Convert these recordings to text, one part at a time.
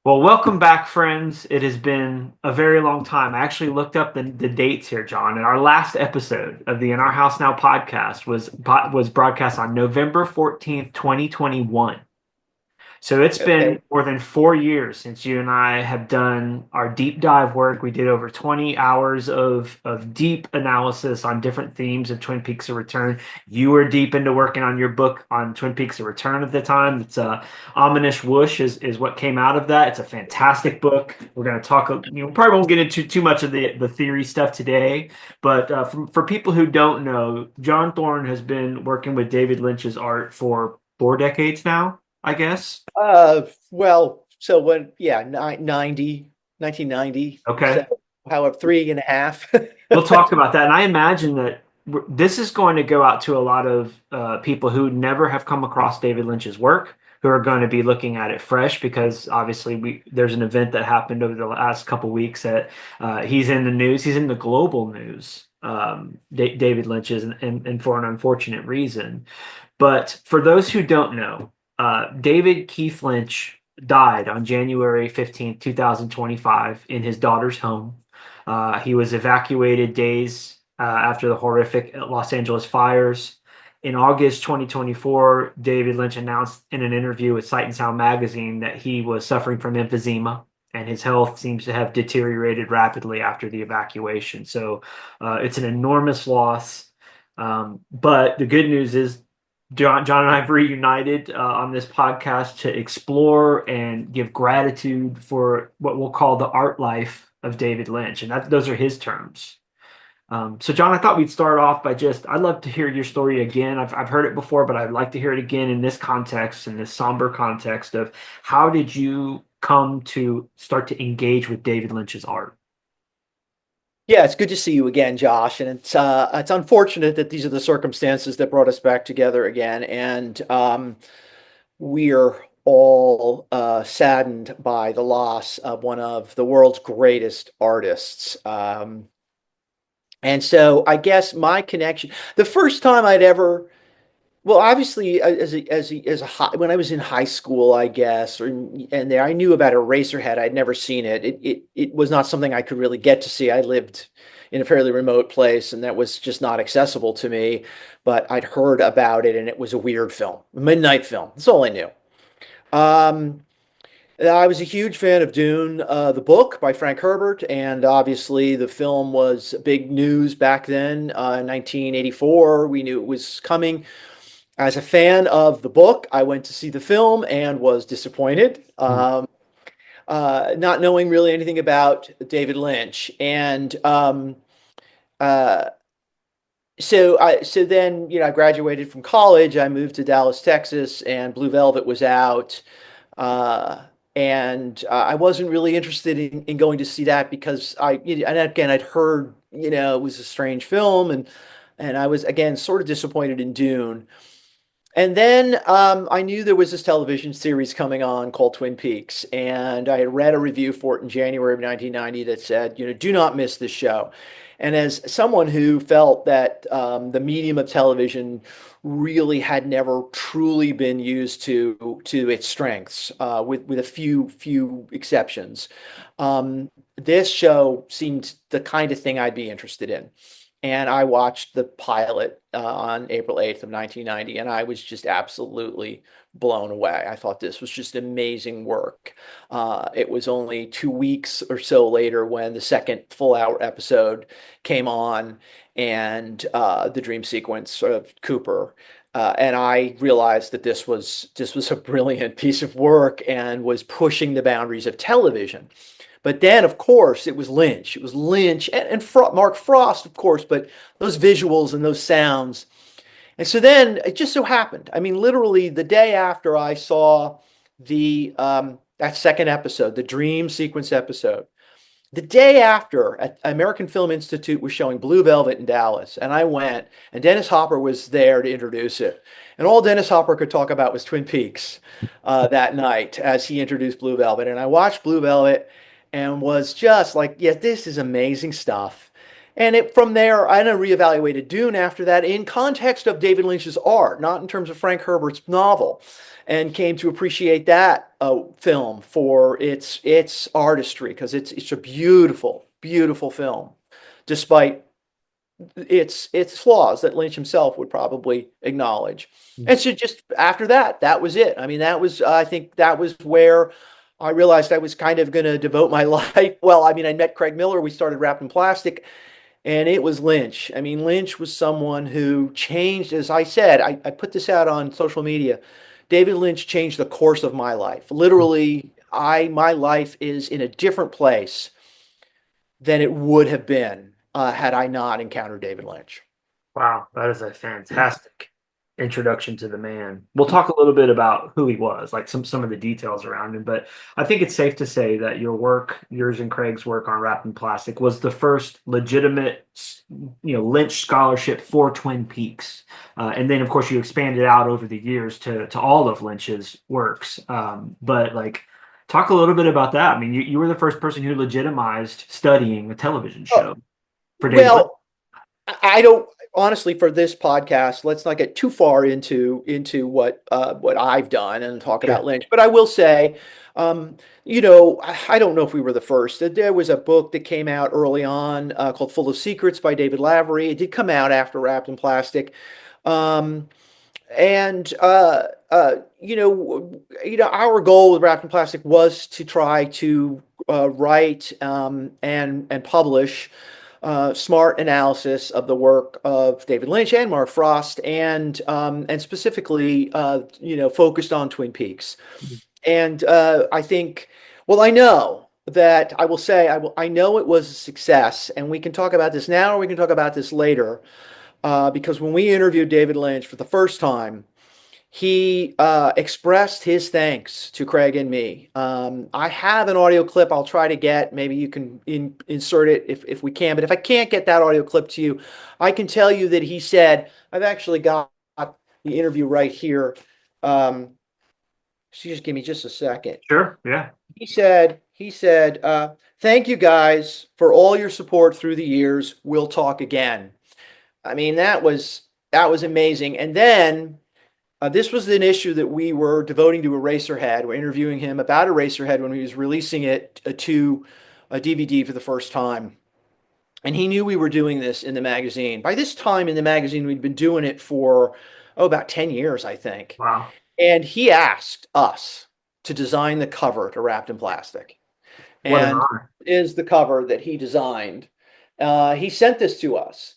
Well, welcome back, friends. It has been a very long time. I actually looked up the dates here, John, and our last episode of the In Our House Now podcast was broadcast on November 14th, 2021. So it's Okay. been more than 4 years since you and I have done our deep dive work. We did over 20 hours of deep analysis on different themes of Twin Peaks: A Return. You were deep into working on your book on Twin Peaks: A Return at the time. It's Ominous Whoosh is what came out of that. It's a fantastic book. We're going to talk, probably won't get into too much of the theory stuff today, but for people who don't know, John Thorne has been working with David Lynch's art for 4 decades now, I guess. So when, yeah, 1990. So, Okay. however, three and a half. We'll talk about that. And I imagine that this is going to go out to a lot of people who never have come across David Lynch's work, who are going to be looking at it fresh because obviously there's an event that happened over the last couple weeks that he's in the news. He's in the global news. David Lynch is, and for an unfortunate reason. But for those who don't know, David Keith Lynch died on January 15th, 2025, in his daughter's home. He was evacuated days after the horrific Los Angeles fires. In August 2024, David Lynch announced in an interview with Sight and Sound magazine that he was suffering from emphysema, and his health seems to have deteriorated rapidly after the evacuation. So it's an enormous loss. But the good news is John and I have reunited on this podcast to explore and give gratitude for what we'll call the art life of David Lynch, and those are his terms. So, John, I thought we'd start off by I'd love to hear your story again. I've heard it before, but I'd like to hear it again in this context, in this somber context of how did you come to start to engage with David Lynch's art? Yeah, it's good to see you again, Josh. And it's unfortunate that these are the circumstances that brought us back together again. And we're all saddened by the loss of one of the world's greatest artists. And so I guess my connection, the first time I'd ever Well, obviously, when I was in high school, I guess, and there I knew about Eraserhead. I'd never seen it. It was not something I could really get to see. I lived in a fairly remote place, and that was just not accessible to me. But I'd heard about it, and it was a weird film, a midnight film. That's all I knew. Um, I was a huge fan of Dune, the book by Frank Herbert, and obviously the film was big news back then. 1984, we knew it was coming. As a fan of the book, I went to see the film and was disappointed, not knowing really anything about David Lynch. And uh, so then, I graduated from college. I moved to Dallas, Texas, and Blue Velvet was out. Uh, and I wasn't really interested in going to see that because and again, I'd heard, it was a strange film, and I was again sort of disappointed in Dune. And then I knew there was this television series coming on called Twin Peaks, and I had read a review for it in January of 1990 that said, do not miss this show. And as someone who felt that the medium of television really had never truly been used to its strengths, with a few exceptions, this show seemed the kind of thing I'd be interested in. And I watched the pilot on April 8th of 1990, and I was just absolutely blown away. I thought this was just amazing work. It was only 2 weeks or so later when the second full hour episode came on, and the dream sequence of Cooper. And I realized that this was a brilliant piece of work and was pushing the boundaries of television. But then, of course, it was Lynch. It was Lynch and Mark Frost, of course, but those visuals and those sounds. And so then it just so happened. I mean, literally the day after I saw the that second episode, the dream sequence episode, the day after, American Film Institute was showing Blue Velvet in Dallas, and I went, and Dennis Hopper was there to introduce it. And all Dennis Hopper could talk about was Twin Peaks that night as he introduced Blue Velvet. And I watched Blue Velvet and was just like, yeah, this is amazing stuff. And from there, I reevaluated Dune after that in context of David Lynch's art, not in terms of Frank Herbert's novel, and came to appreciate that film for its artistry because it's a beautiful, beautiful film, despite its flaws that Lynch himself would probably acknowledge. And so just after that, that was it. I mean, that was I think that was where I realized I was kind of going to devote my life. Well, I mean, I met Craig Miller. We started Wrapped in Plastic, and it was Lynch. I mean, Lynch was someone who changed, as I said, I put this out on social media. David Lynch changed the course of my life. Literally, my life is in a different place than it would have been had I not encountered David Lynch. Wow, that is a fantastic introduction to the man. We'll talk a little bit about who he was, like some of the details around him, but I think it's safe to say that your work, yours and Craig's work on Wrapped in Plastic, was the first legitimate, Lynch scholarship for Twin Peaks, and then of course you expanded out over the years to all of Lynch's works. But like, talk a little bit about that. I mean, you were the first person who legitimized studying a television Oh, show for David Lynch. well, I don't honestly for this podcast. Let's not get too far into what I've done and talk Sure. about Lynch. But I will say, I don't know if we were the first. There was a book that came out early on called "Full of Secrets" by David Lavery. It did come out after Wrapped in Plastic. Um, and our goal with Wrapped in Plastic was to try to write and publish smart analysis of the work of David Lynch and Mark Frost, and specifically, focused on Twin Peaks. And I think, well, I know that I will say I know it was a success, and we can talk about this now, or we can talk about this later, because when we interviewed David Lynch for the first time, he expressed his thanks to Craig and me. I have an audio clip I'll try to get. Maybe you can insert it if we can. But if I can't get that audio clip to you, I can tell you that he said, I've actually got the interview right here. So just give me just a second. Sure. Yeah. He said, thank you guys for all your support through the years. We'll talk again. I mean, that was amazing. And then this was an issue that we were devoting to Eraserhead. We're interviewing him about Eraserhead when he was releasing it to a DVD for the first time. And he knew we were doing this in the magazine. By this time in the magazine, we'd been doing it for, about 10 years, I think. Wow. And he asked us to design the cover to Wrapped in Plastic. What an And honor. is the cover that he designed. He sent this to us.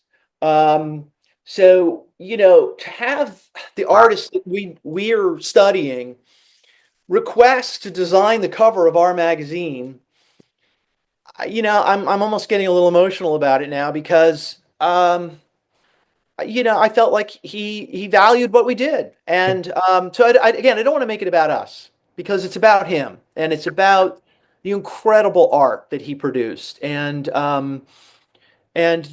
So, to have the Wow. artist that we're studying request to design the cover of our magazine, I'm almost getting a little emotional about it now because I felt like he valued what we did. And so again, I don't want to make it about us because it's about him and it's about the incredible art that he produced. And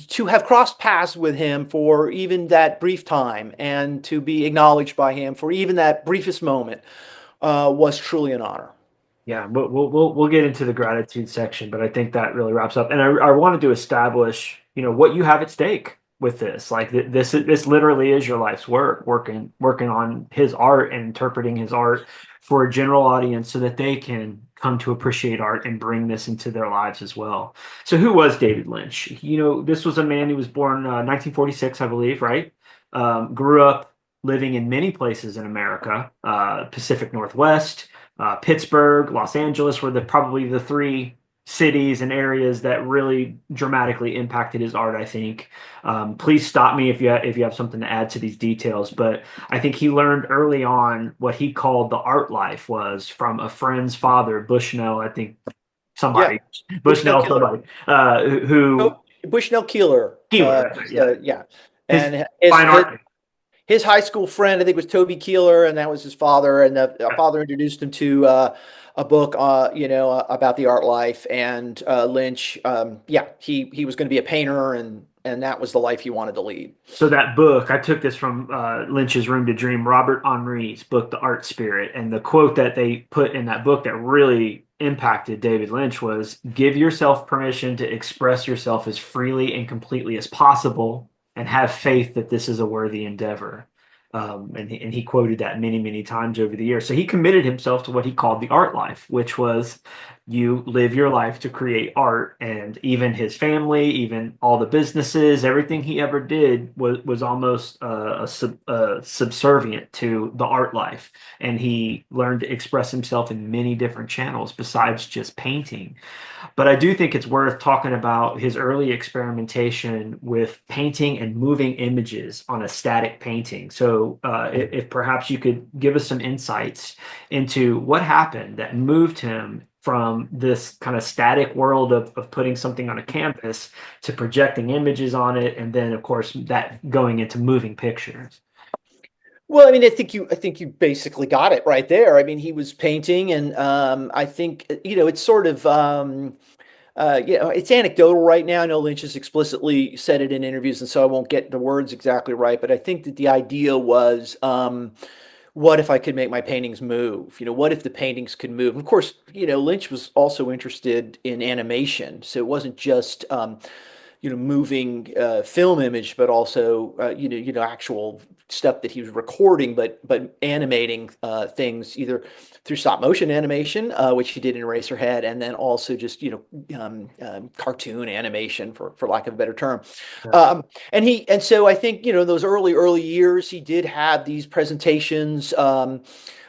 to have crossed paths with him for even that brief time and to be acknowledged by him for even that briefest moment was truly an honor. Yeah, we'll get into the gratitude section, but I think that really wraps up. And I wanted to establish, what you have at stake with this. Like this literally is your life's work, working on his art and interpreting his art for a general audience so that they can come to appreciate art and bring this into their lives as well. So who was David Lynch? This was a man who was born 1946, I believe, right? Grew up living in many places in America, Pacific Northwest, Pittsburgh, Los Angeles were probably the three cities and areas that really dramatically impacted his art, I think. Please stop me if you have something to add to these details, but I think he learned early on what he called the art life was from a friend's father, Bushnell, I think Yeah, somebody, Bushnell Bushnell Killer. somebody, who Oh, Bushnell Keeler. Keeler, that's right, yeah, Yeah, his and his, fine his art. his high school friend, I think, was Toby Keeler, and that was his father. And the father introduced him to a book, about the art life. And Lynch, yeah, he was going to be a painter, and that was the life he wanted to lead. So that book, I took this from Lynch's Room to Dream, Robert Henri's book, The Art Spirit, and the quote that they put in that book that really impacted David Lynch was give yourself permission to express yourself as freely and completely as possible and have faith that this is a worthy endeavor. And he quoted that many, many times over the years. So he committed himself to what he called the art life, which was you live your life to create art. And even his family, even all the businesses, everything he ever did was almost subservient to the art life. And he learned to express himself in many different channels besides just painting. But I do think it's worth talking about his early experimentation with painting and moving images on a static painting. So, if perhaps you could give us some insights into what happened that moved him from this kind of static world of putting something on a canvas to projecting images on it, and then, of course, that going into moving pictures. Well, I mean, I think you basically got it right there. I mean, he was painting, and I think it's sort of it's anecdotal right now. I know Lynch has explicitly said it in interviews, and so I won't get the words exactly right. But I think that the idea was, what if I could make my paintings move? What if the paintings could move? Of course, Lynch was also interested in animation, so it wasn't just moving film image, but also actual stuff that he was recording, but animating things either through stop motion animation, which he did in Eraserhead, and then also just cartoon animation for lack of a better term. Yeah. And so I think those early years he did have these presentations.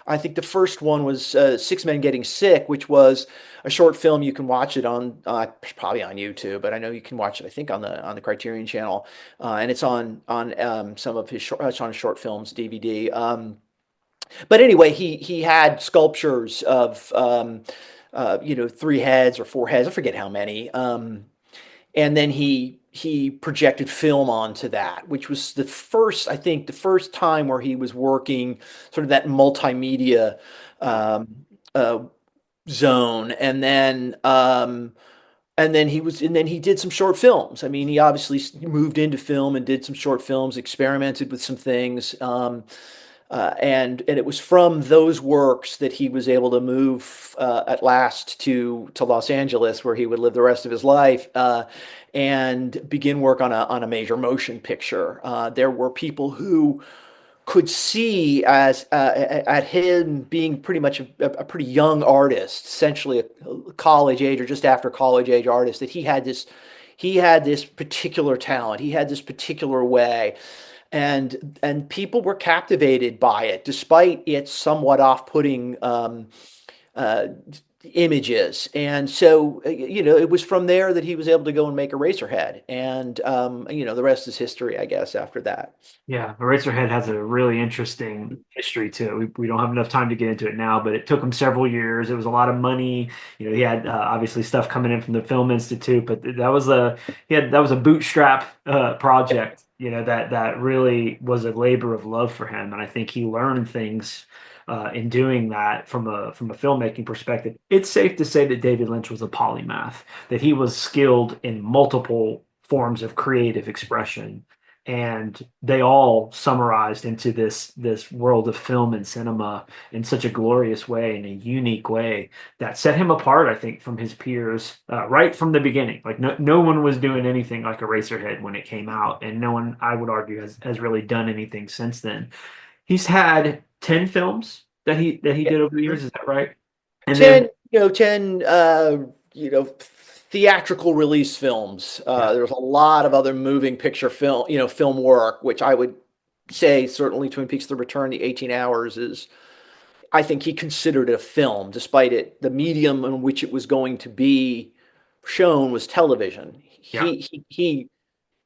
I think the first one was Six Men Getting Sick, which was a short film. You can watch it on probably on YouTube, but I know you can watch it. I think on the Criterion Channel, and it's on some of his it's on short films DVD. But anyway, he had sculptures of three heads or four heads. I forget how many. And then he projected film onto that, which was I think, the first time where he was working sort of that multimedia um, uh, zone, and then he did some short films. I mean, he obviously moved into film and did some short films, experimented with some things. And it was from those works that he was able to move at last to Los Angeles, where he would live the rest of his life, and begin work on a major motion picture. There were people who could see as at him being pretty much a pretty young artist, essentially a college age or just after college age artist, that he had this particular talent, he had this particular way, and people were captivated by it, despite its somewhat off-putting uh, images. And so, it was from there that he was able to go and make Eraserhead, and the rest is history, I guess. After that, Yeah, Eraserhead has a really interesting history to it. We don't have enough time to get into it now, but it took him several years. It was a lot of money. He had obviously stuff coming in from the Film Institute, but that was a bootstrap project. That really was a labor of love for him, and I think he learned things in doing that from a filmmaking perspective. It's safe to say that David Lynch was a polymath, that he was skilled in multiple forms of creative expression, and they all summarized into this world of film and cinema in such a glorious way, in a unique way that set him apart, I think, from his peers right from the beginning. Like no one was doing anything like Eraserhead when it came out, and no one, I would argue, has really done anything since then. He's had 10 films that he yeah. did over the Mhm. years, is that right? And then 10 theatrical release films. yeah, There's a lot of other moving picture film work, which I would say certainly Twin Peaks: The Return, the 18 hours is, I think he considered it a film, despite the medium in which it was going to be shown was television. yeah,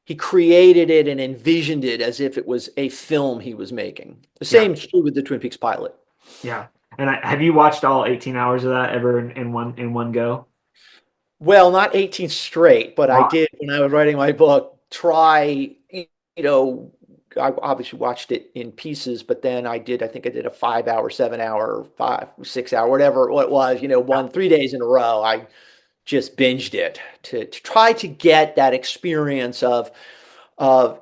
He created it and envisioned it as if it was a film he was making. The yeah, same is true with the Twin Peaks pilot. yeah. And have you watched all 18 hours of that ever in one go? Well, not 18 straight, but I Wow. did when I was writing my book try, know, I obviously watched it in pieces, but then I think I did a 5 hour, 7 hour, 5, 6 hour, whatever it was, Yeah, 3 days in a row. I just binged it to try to get that experience of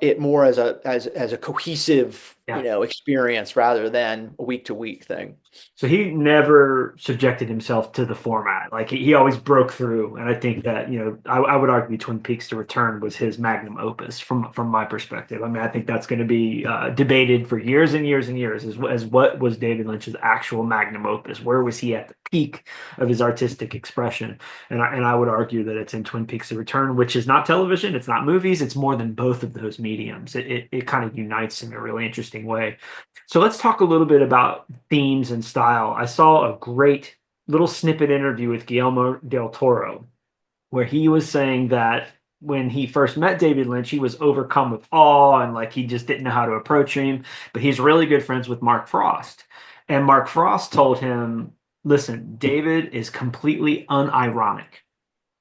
it more as a cohesive Yeah. experience rather than a week to week thing. So he never subjected himself to the format. Like he always broke through, and I think that I would argue Twin Peaks: The Return was his magnum opus from my perspective. I mean, I think that's going to be debated for years and years and years as what was David Lynch's actual magnum opus. Where was he at the peak of his artistic expression? And I would argue that it's in Twin Peaks: The Return, which is not television, it's not movies, it's more than both of those mediums. It kind of unites in a really interesting way. So let's talk a little bit about themes and style. I saw a great little snippet interview with Guillermo del Toro where he was saying that when he first met David Lynch, he was overcome with awe and like he just didn't know how to approach him. But he's really good friends with Mark Frost. And Mark Frost told him, listen, David is completely unironic.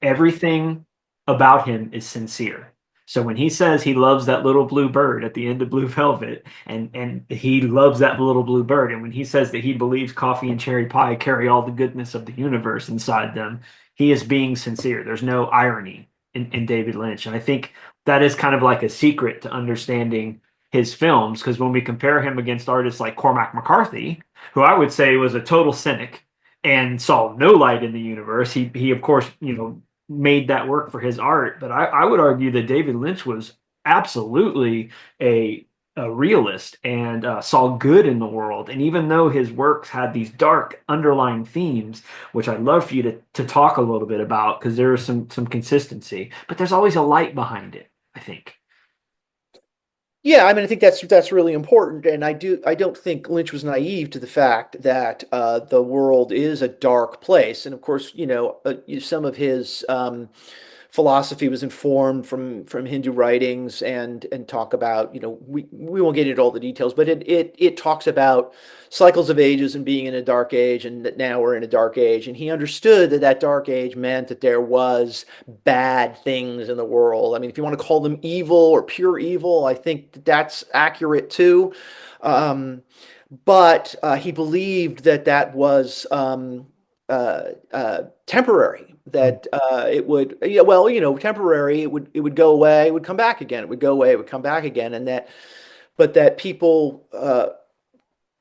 Everything about him is sincere. So when he says he loves that little blue bird at the end of Blue Velvet, and he loves that little blue bird, and when he says that he believes coffee and cherry pie carry all the goodness of the universe inside them, he is being sincere. There's no irony in David Lynch, and I think that is kind of like a secret to understanding his films. Because when we compare him against artists like Cormac McCarthy, who I would say was a total cynic and saw no light in the universe, he of course made that work for his art. But I would argue that David Lynch was absolutely a realist and saw good in the world. And even though his works had these dark underlying themes, which I'd love for you to talk a little bit about, because there is some consistency, but there's always a light behind it, I think. Yeah, I mean, I think that's really important, and I don't think Lynch was naive to the fact that the world is a dark place, and of course, some of his philosophy was informed from Hindu writings and talk about, we won't get into all the details, but it talks about cycles of ages and being in a dark age, and that now we're in a dark age, and he understood that that dark age meant that there was bad things in the world. I mean, if you want to call them evil or pure evil, I think that's accurate too. Um, but he believed that that was temporary. That it would, yeah, well, temporary. It would go away. It would come back again. It would go away. It would come back again. And that, but that people,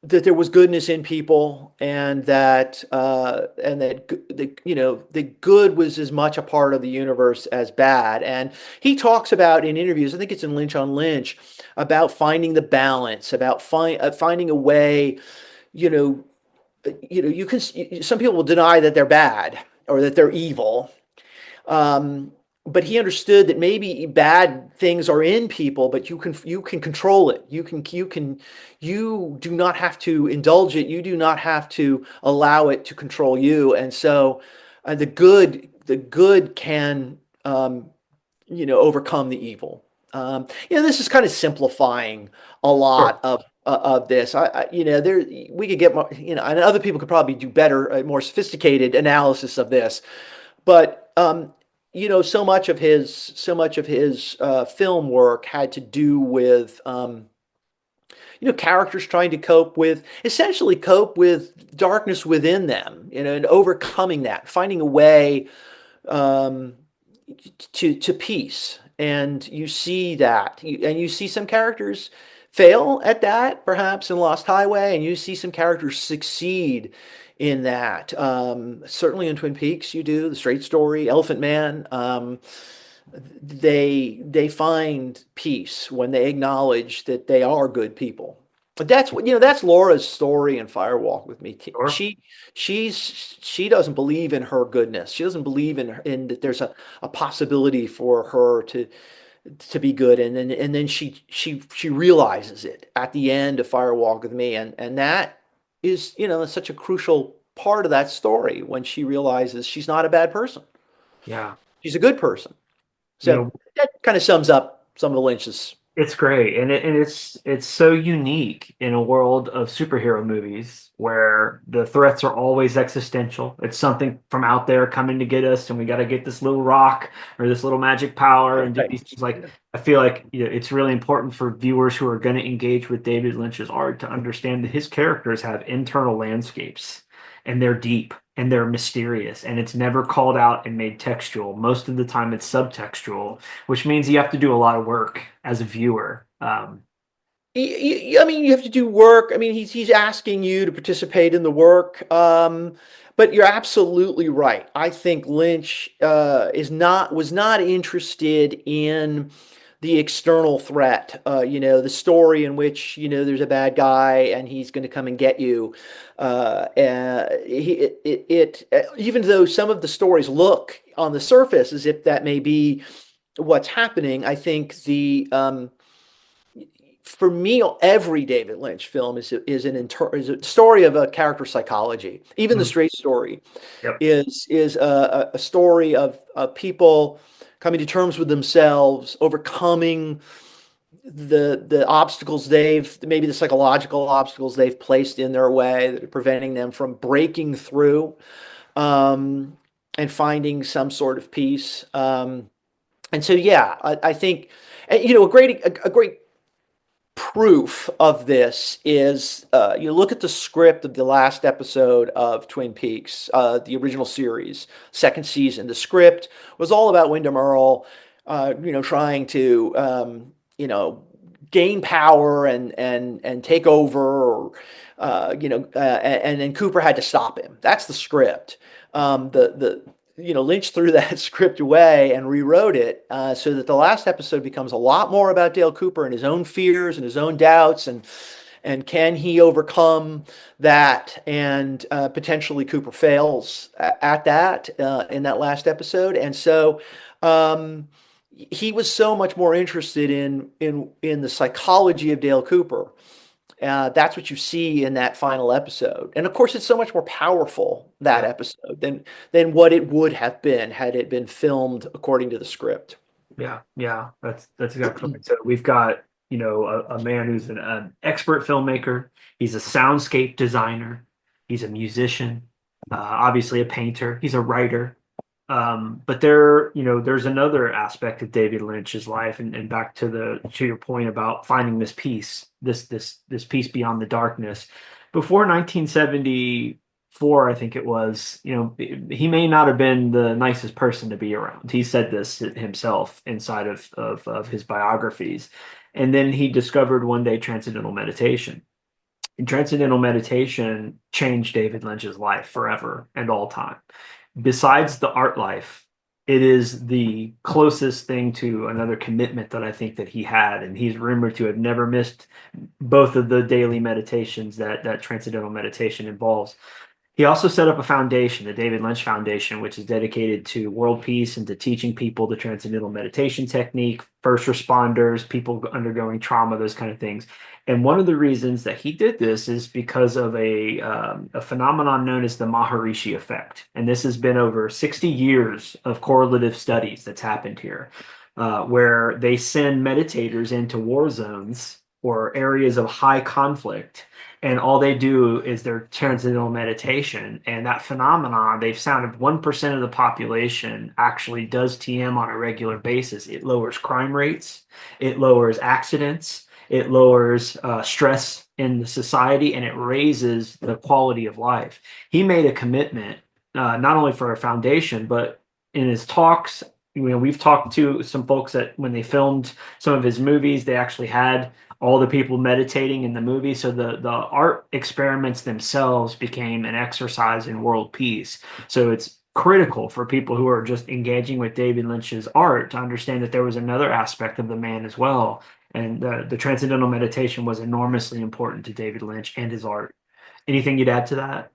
that there was goodness in people, and that the good was as much a part of the universe as bad. And he talks about in interviews, I think it's in Lynch on Lynch, about finding the balance, about finding a way. You know, you can. Some people will deny that they're bad or that they're evil, um, but he understood that maybe bad things are in people, but you can control it. You do not have to indulge it. You do not have to allow it to control you. And so, the good can overcome the evil. This is kind of simplifying a Sure. lot of this. There we could get more, and other people could probably do better, more sophisticated analysis of this. But so much of his film work had to do with characters trying to essentially cope with darkness within them, and overcoming that, finding a way um, to peace. And you see that, and you see some characters fail at that, perhaps in Lost Highway, and you see some characters succeed in that. Certainly in Twin Peaks, you do the Straight Story, Elephant Man. They find peace when they acknowledge that they are good people. But that's Laura's story in Firewalk with Me. Sure. She doesn't believe in her goodness. She doesn't believe in that there's a possibility for her to be good, and then she realizes it at the end of Firewalk with Me, and that is such a crucial part of that story, when she realizes she's not a bad person. Yeah. She's a good person. You So know, that kind of sums up some of the Lynch's. it's great, and it's so unique in a world of superhero movies where the threats are always existential. It's something from out there coming to get us, and we got to get this little rock or this little magic power and do Right. these things. Like I feel like it's really important for viewers who are going to engage with David Lynch's art to understand that his characters have internal landscapes, and they're deep and they're mysterious, and it's never called out and made textual. Most of the time, it's subtextual, which means you have to do a lot of work as a viewer. I mean, you have to do work. I mean, he's asking you to participate in the work. But you're absolutely right. I think Lynch is not was not interested in the external threat. The story in which there's a bad guy and he's going to come and get you. Even though some of the stories look on the surface as if that may be what's happening, I think the for me, every David Lynch film is a story of a character psychology. Even The Mm, Straight Story yep. is a story of people coming to terms with themselves, overcoming the obstacles maybe the psychological obstacles they've placed in their way that are preventing them from breaking through, um, and finding some sort of peace. And so, yeah, I think, a great proof of this is you look at the script of the last episode of Twin Peaks, the original series, second season. The script was all about Wyndham Earle, trying to, gain power and take over, or, and then Cooper had to stop him. That's the script. Lynch threw that script away and rewrote it, so that the last episode becomes a lot more about Dale Cooper and his own fears and his own doubts, and can he overcome that? And potentially Cooper fails at that in that last episode, and so he was so much more interested in the psychology of Dale Cooper. That's what you see in that final episode. And of course, it's so much more powerful, that Yeah. episode, than what it would have been had it been filmed according to the script. Yeah, yeah, that's exactly right. So we've got, a man who's an expert filmmaker. He's a soundscape designer. He's a musician, obviously a painter. He's a writer. But there's another aspect of David Lynch's life, and back to your point about finding this peace, this peace beyond the darkness. Before 1974, I think it was, he may not have been the nicest person to be around. He said this himself inside of his biographies. And then he discovered one day transcendental meditation. And transcendental meditation changed David Lynch's life forever and all time. Besides the art life, it is the closest thing to another commitment that I think that he had, and he's rumored to have never missed both of the daily meditations that transcendental meditation involves. He also set up a foundation, the David Lynch Foundation, which is dedicated to world peace and to teaching people the transcendental meditation technique, first responders, people undergoing trauma, those kind of things. And one of the reasons that he did this is because of a phenomenon known as the Maharishi effect. And this has been over 60 years of correlative studies that's happened here, where they send meditators into war zones or areas of high conflict, and all they do is their transcendental meditation. And that phenomenon, they've found if 1% of the population actually does TM on a regular basis, it lowers crime rates, it lowers accidents, it lowers stress in the society, and it raises the quality of life. He made a commitment, not only for our foundation, but in his talks. We've talked to some folks that when they filmed some of his movies, they actually had all the people meditating in the movie. So the art experiments themselves became an exercise in world peace. So it's critical for people who are just engaging with David Lynch's art to understand that there was another aspect of the man as well. And the transcendental meditation was enormously important to David Lynch and his art. Anything you'd add to that?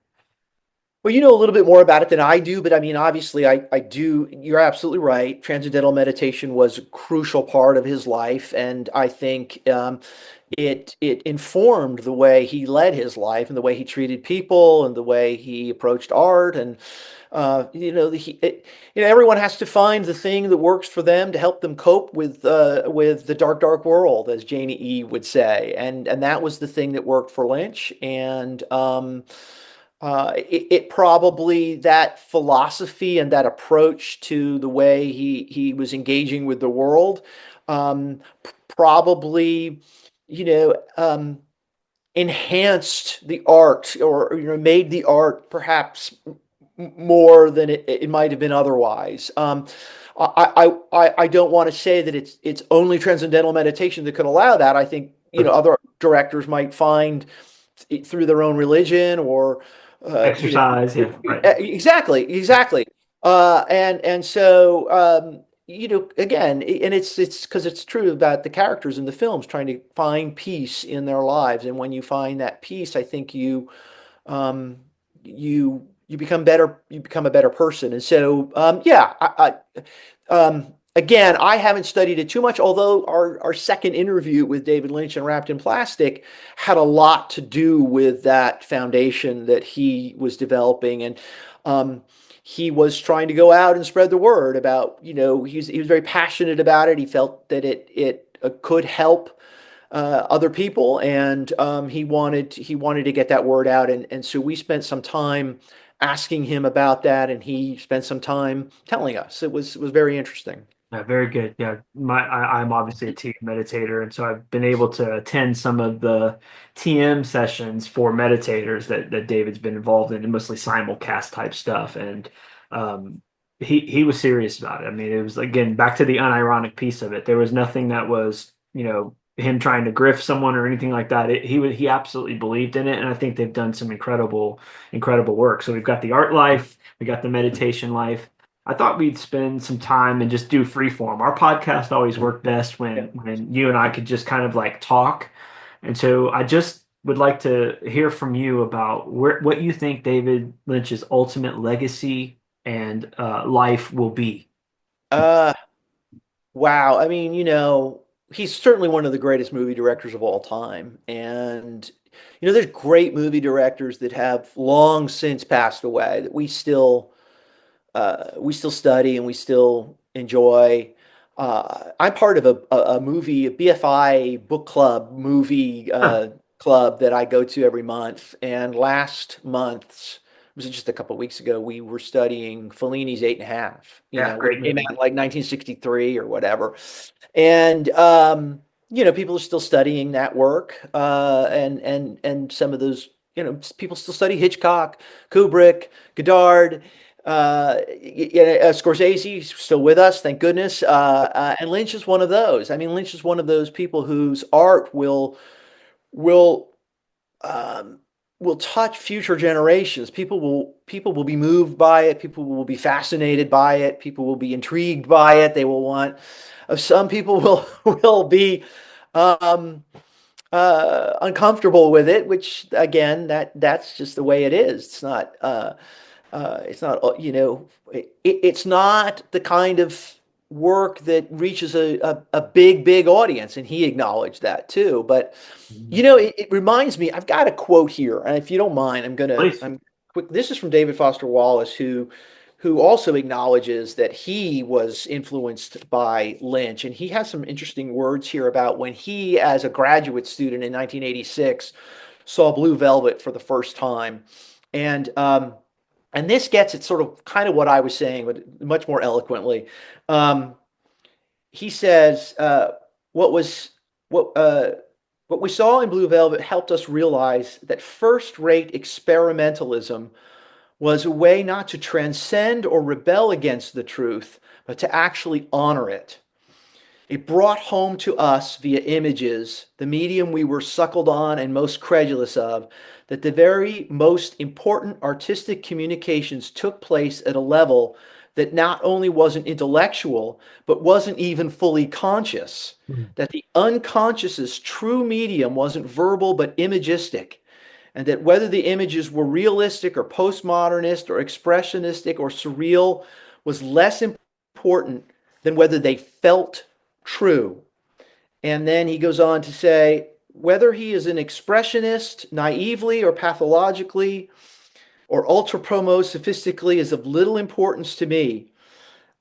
Well, you know a little bit more about it than I do, but I mean, obviously, I do. You're absolutely right. Transcendental meditation was a crucial part of his life, and I think it informed the way he led his life and the way he treated people and the way he approached art. And everyone has to find the thing that works for them to help them cope with the dark, dark world, as Janie E would say, and that was the thing that worked for Lynch. And it probably, that philosophy and that approach to the way he was engaging with the world, probably, you know, um, enhanced the art, or made the art perhaps more than it might have been otherwise. I don't want to say that it's only transcendental meditation that could allow that. I think other directors might find through their own religion or Exercise, yeah, right. exactly. And so again, and it's because it's true about the characters in the films trying to find peace in their lives, and when you find that peace, I think um, you become better. You become a better person. And so, yeah, again, I haven't studied it too much, although our second interview with David Lynch and Wrapped in Plastic had a lot to do with that foundation that he was developing. And he was trying to go out and spread the word about, he was very passionate about it. He felt that it could help other people, and he wanted to get that word out, and so we spent some time asking him about that, and he spent some time telling us. It was very interesting. Yeah, very good. Yeah, I'm obviously a TM meditator, and so I've been able to attend some of the TM sessions for meditators that David's been involved in, and mostly simulcast type stuff. And um, he was serious about it. I mean, it was again back to the unironic piece of it. There was nothing that was him trying to grift someone or anything like that. He absolutely believed in it, and I think they've done some incredible work. So we've got the art life, we got the meditation life. I thought we'd spend some time and just do free form. Our podcast always worked best Yeah. when you and I could just kind of like talk. And so I just would like to hear from you about what you think David Lynch's ultimate legacy and life will be. Uh, wow. I mean, he's certainly one of the greatest movie directors of all time. And, there's great movie directors that have long since passed away that we still study and we still enjoy. I'm part of a movie, a BFI book club movie Huh. club that I go to every month. And last month's, it was just a couple of weeks ago, we were studying Fellini's Eight and a Half, Yeah, which great came movie. out in like 1963 or whatever. And people are still studying that work, and some of those, people still study Hitchcock, Kubrick, Godard. Scorsese's still with us, thank goodness. And Lynch is one of those. I mean, Lynch is one of those people whose art will um, will touch future generations. People will be moved by it. People will be fascinated by it. People will be intrigued by it. They will want. Some people will will be um, uncomfortable with it, which again, that's just the way it is. It's not the kind of work that reaches a big audience, and he acknowledged that too. But Mhm. it reminds me, I've got a quote here, and if you don't mind, Please. I'm quick. This is from David Foster Wallace, who also acknowledges that he was influenced by Lynch, and he has some interesting words here about when he, as a graduate student in 1986, saw Blue Velvet for the first time, and and this gets at sort of kind of what I was saying, but much more eloquently. Um, he says, "What was what what we saw in Blue Velvet helped us realize that first-rate experimentalism was a way not to transcend or rebel against the truth, but to actually honor it. It brought home to us via images, the medium we were suckled on and most credulous of, that the very most important artistic communications took place at a level that not only wasn't intellectual, but wasn't even fully conscious. Mhm. That the unconscious's true medium wasn't verbal but imagistic, and that whether the images were realistic or postmodernist or expressionistic or surreal was less important than whether they felt true. And then he goes on to say, whether he is an expressionist naively or pathologically or ultra promo sophistically is of little importance to me.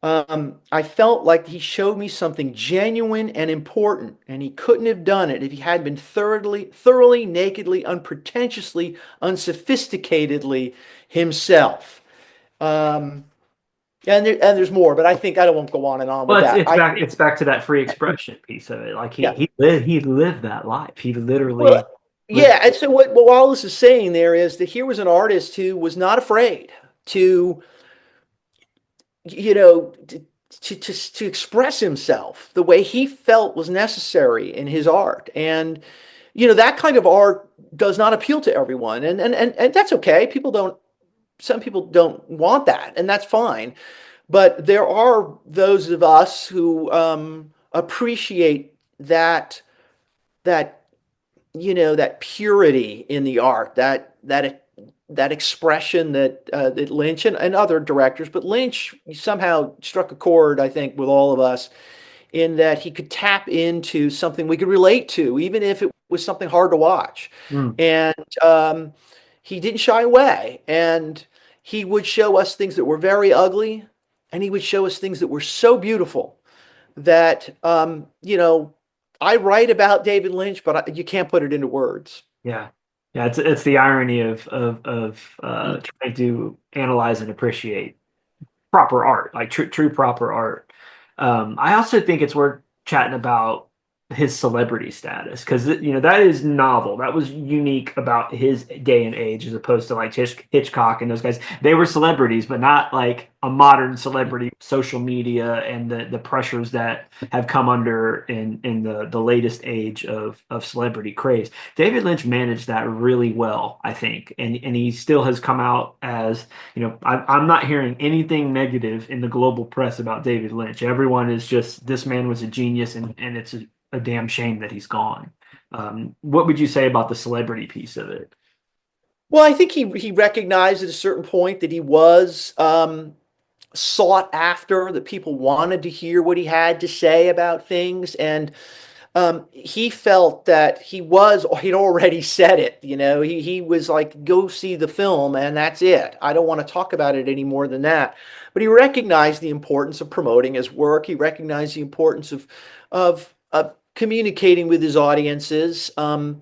I felt like he showed me something genuine and important, and he couldn't have done it if he had been thoroughly, nakedly, unpretentiously, unsophisticatedly himself. Um, and there's more, but I think I won't go on and on with Well, it's that. it's back it's back to that free expression piece of it. Like he Yeah. he lived he lived that life. He Well, literally lived. yeah. And so what Wallace is saying there is that here was an artist who was not afraid to, you know, to express himself the way he felt was necessary in his art. And that kind of art does not appeal to everyone, and that's okay. Some people don't want that, and that's fine. But there are those of us who appreciate that that purity in the art, that expression that Lynch and other directors, but Lynch somehow struck a chord, I think, with all of us, in that he could tap into something we could relate to, even if it was something hard to watch. Mm, And he didn't shy away, and he would show us things that were very ugly, and he would show us things that were so beautiful that I write about David Lynch, but you can't put it into words. yeah. Yeah, it's the irony of Mm. trying to analyze and appreciate proper art, like true proper art. I also think it's worth chatting about his celebrity status because that is novel. That was unique about his day and age as opposed to like Hitchcock and those guys. They were celebrities, but not like a modern celebrity, social media and the pressures that have come under in the latest age of celebrity craze. David Lynch managed that really well, I think, and he still has come out as I'm not hearing anything negative in the global press about David Lynch. Everyone is just, this man was a genius, and it's a damn shame that he's gone. What would you say about the celebrity piece of it? Well, I think he recognized at a certain point that he was sought after, that people wanted to hear what he had to say about things, and he felt that he'd already said it. He was like, go see the film, and that's it. I don't want to talk about it any more than that. But he recognized the importance of promoting his work. He recognized the importance of communicating with his audiences. Um,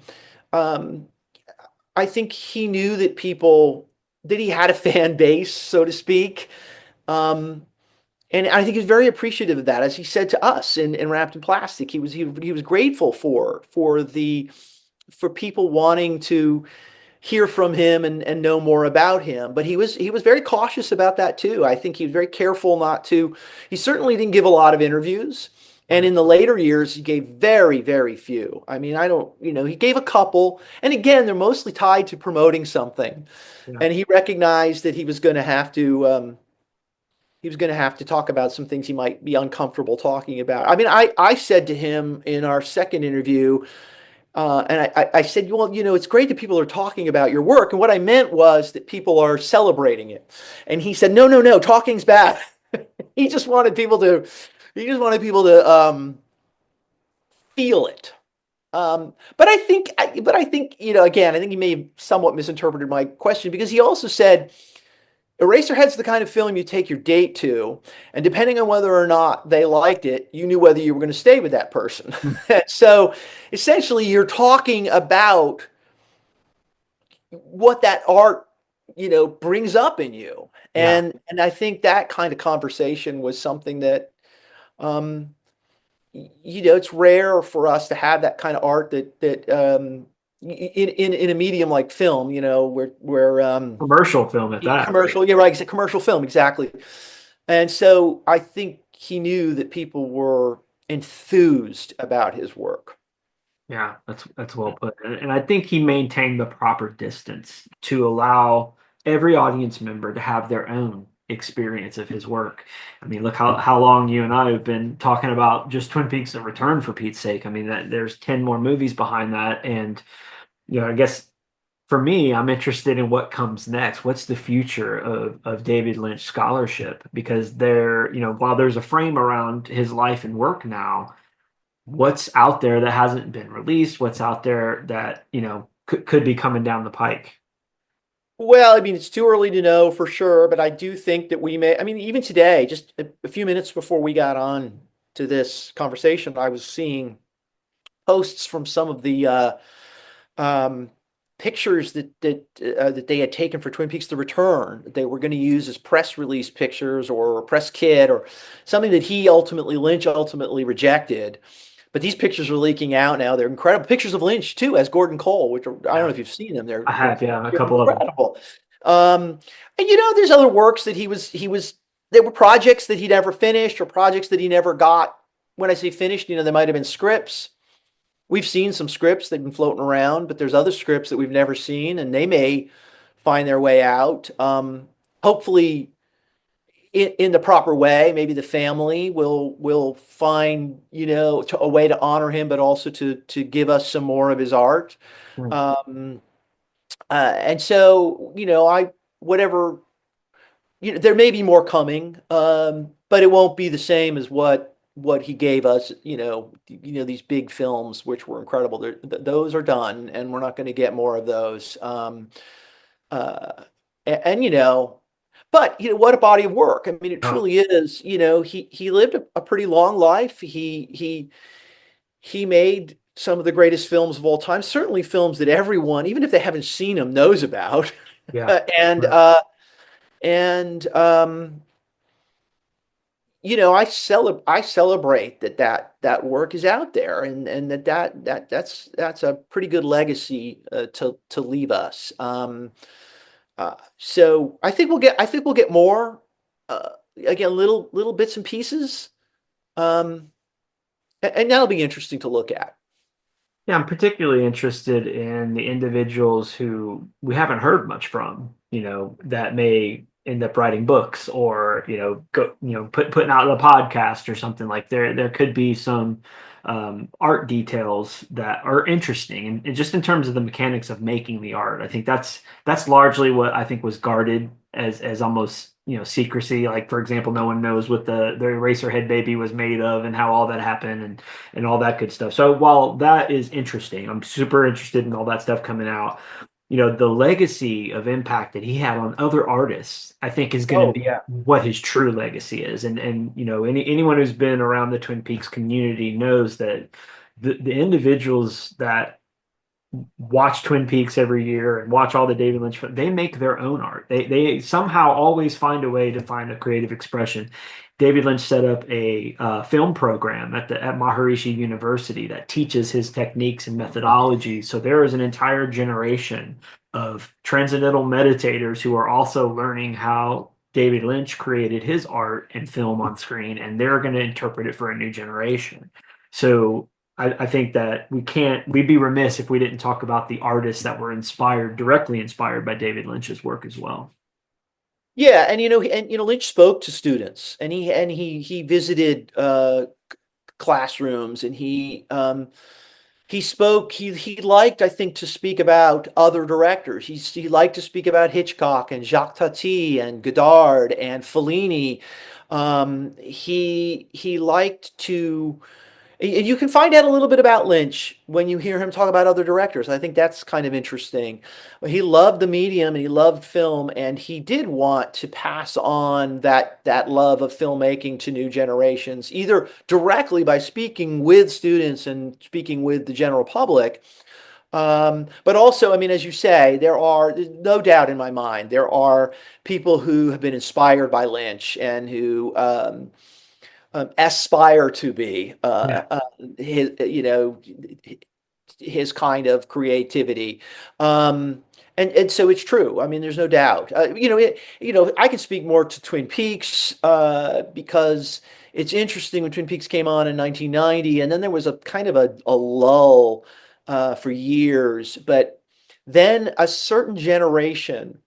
I think he knew that he had a fan base, so to speak. Um, and I think he's very appreciative of that, as he said to us in Wrapped in Plastic. He was grateful for people wanting to hear from him and know more about him. But he was very cautious about that too. I think he was very careful not to. He certainly didn't give a lot of interviews. And Right. in the later years, he gave very, very few. I mean, I don't, he gave a couple. And again, they're mostly tied to promoting something. Yeah. And he recognized that he was going to have to talk about some things he might be uncomfortable talking about. I mean, I said to him in our second interview, and I said, well, it's great that people are talking about your work. And what I meant was that people are celebrating it. And he said, no, no, no, talking's bad. he just wanted people to, he just wanted people to feel it. But I think, again, I think he may have somewhat misinterpreted my question, because he also said, Eraserhead's the kind of film you take your date to, and depending on whether or not they liked it, you knew whether you were going to stay with that person. Hmm. So essentially, you're talking about what that art, brings up in you, Yeah. and I think that kind of conversation was something that, um, it's rare for us to have that kind of art that in a medium like film, where Commercial film at that, right? commercial, yeah, right, it's a commercial film, exactly. And so I think he knew that people were enthused about his work. Yeah, that's well put. And I think he maintained the proper distance to allow every audience member to have their own experience of his work. I mean, look how long you and I have been talking about just Twin Peaks: The Return, for Pete's sake. I mean, that there's 10 more movies behind that, and I guess for me, I'm interested in what comes next. What's the future of David Lynch scholarship? Because while there's a frame around his life and work now, what's out there that hasn't been released? What's out there that, could be coming down the pike? Well, I mean, it's too early to know for sure, but I do think that we may. I mean, even today, just a few minutes before we got on to this conversation, I was seeing posts from some of the um, pictures that they had taken for Twin Peaks: The Return. They were going to use as press release pictures or a press kit or something that Lynch ultimately rejected. But these pictures are leaking out now. They're incredible pictures of Lynch too, as Gordon Cole, which are, I don't know Yeah, if you've seen them. I have, yeah, a They're couple of them. incredible. Um, and there's other works that he was there were projects that he never finished or projects that he never got. When I say finished, you know, there might have been scripts. We've seen some scripts that have been floating around, but there's other scripts that we've never seen, and they may find their way out. Hopefully, in the proper way. Maybe the family will find, you know, a way to honor him, but also to give us some more of his art. Mm. Um, and so, you know, whatever, you know, there may be more coming, but it won't be the same as what he gave us. These big films, which were incredible. Those are done, and we're not going to get more of those. Uh, and, you know, but you know what a body of work. I mean, it Oh, truly is. You know, he lived a pretty long life. He made some of the greatest films of all time. Certainly, films that everyone, even if they haven't seen them, knows about. yeah. and Right. and You know, I celebrate that work is out there, and that's a pretty good legacy to leave us. So I think we'll get more. Uh, Again, little bits and pieces, um, and that'll be interesting to look at. Yeah, I'm particularly interested in the individuals who we haven't heard much from, that may end up writing books or, putting out a podcast or something. Like there could be some art details that are interesting, and just in terms of the mechanics of making the art. I think that's largely what I think was guarded as almost, secrecy. Like, for example, no one knows what the Eraserhead baby was made of and how all that happened, and all that good stuff. So while that is interesting, I'm super interested in all that stuff coming out. The legacy of impact that he had on other artists, I think, is going to Oh be yeah. what his true legacy is. And anyone who's been around the Twin Peaks community knows that the individuals that watch Twin Peaks every year and watch all the David Lynch they make their own art. They somehow always find a way to find a creative expression. David Lynch set up a film program at Maharishi University that teaches his techniques and methodologies. So there is an entire generation of transcendental meditators who are also learning how David Lynch created his art and film on screen, and they're going to interpret it for a new generation. So I think that we'd be remiss if we didn't talk about the artists that were directly inspired by David Lynch's work as well. Yeah, and you know, Lynch spoke to students, and he visited classrooms, and he spoke. He liked, I think, to speak about other directors. He liked to speak about Hitchcock and Jacques Tati and Godard and Fellini. He liked to. And you can find out a little bit about Lynch when you hear him talk about other directors. I think that's kind of interesting. He loved the medium and he loved film, and he did want to pass on that love of filmmaking to new generations, either directly by speaking with students and speaking with the general public. But also, I mean, as you say, there's no doubt in my mind, there are people who have been inspired by Lynch and who aspire to be Yeah. his, his kind of creativity. And so it's true. I mean, there's no doubt. I can speak more to Twin Peaks because it's interesting when Twin Peaks came on in 1990, and then there was a kind of a lull for years, but then a certain generation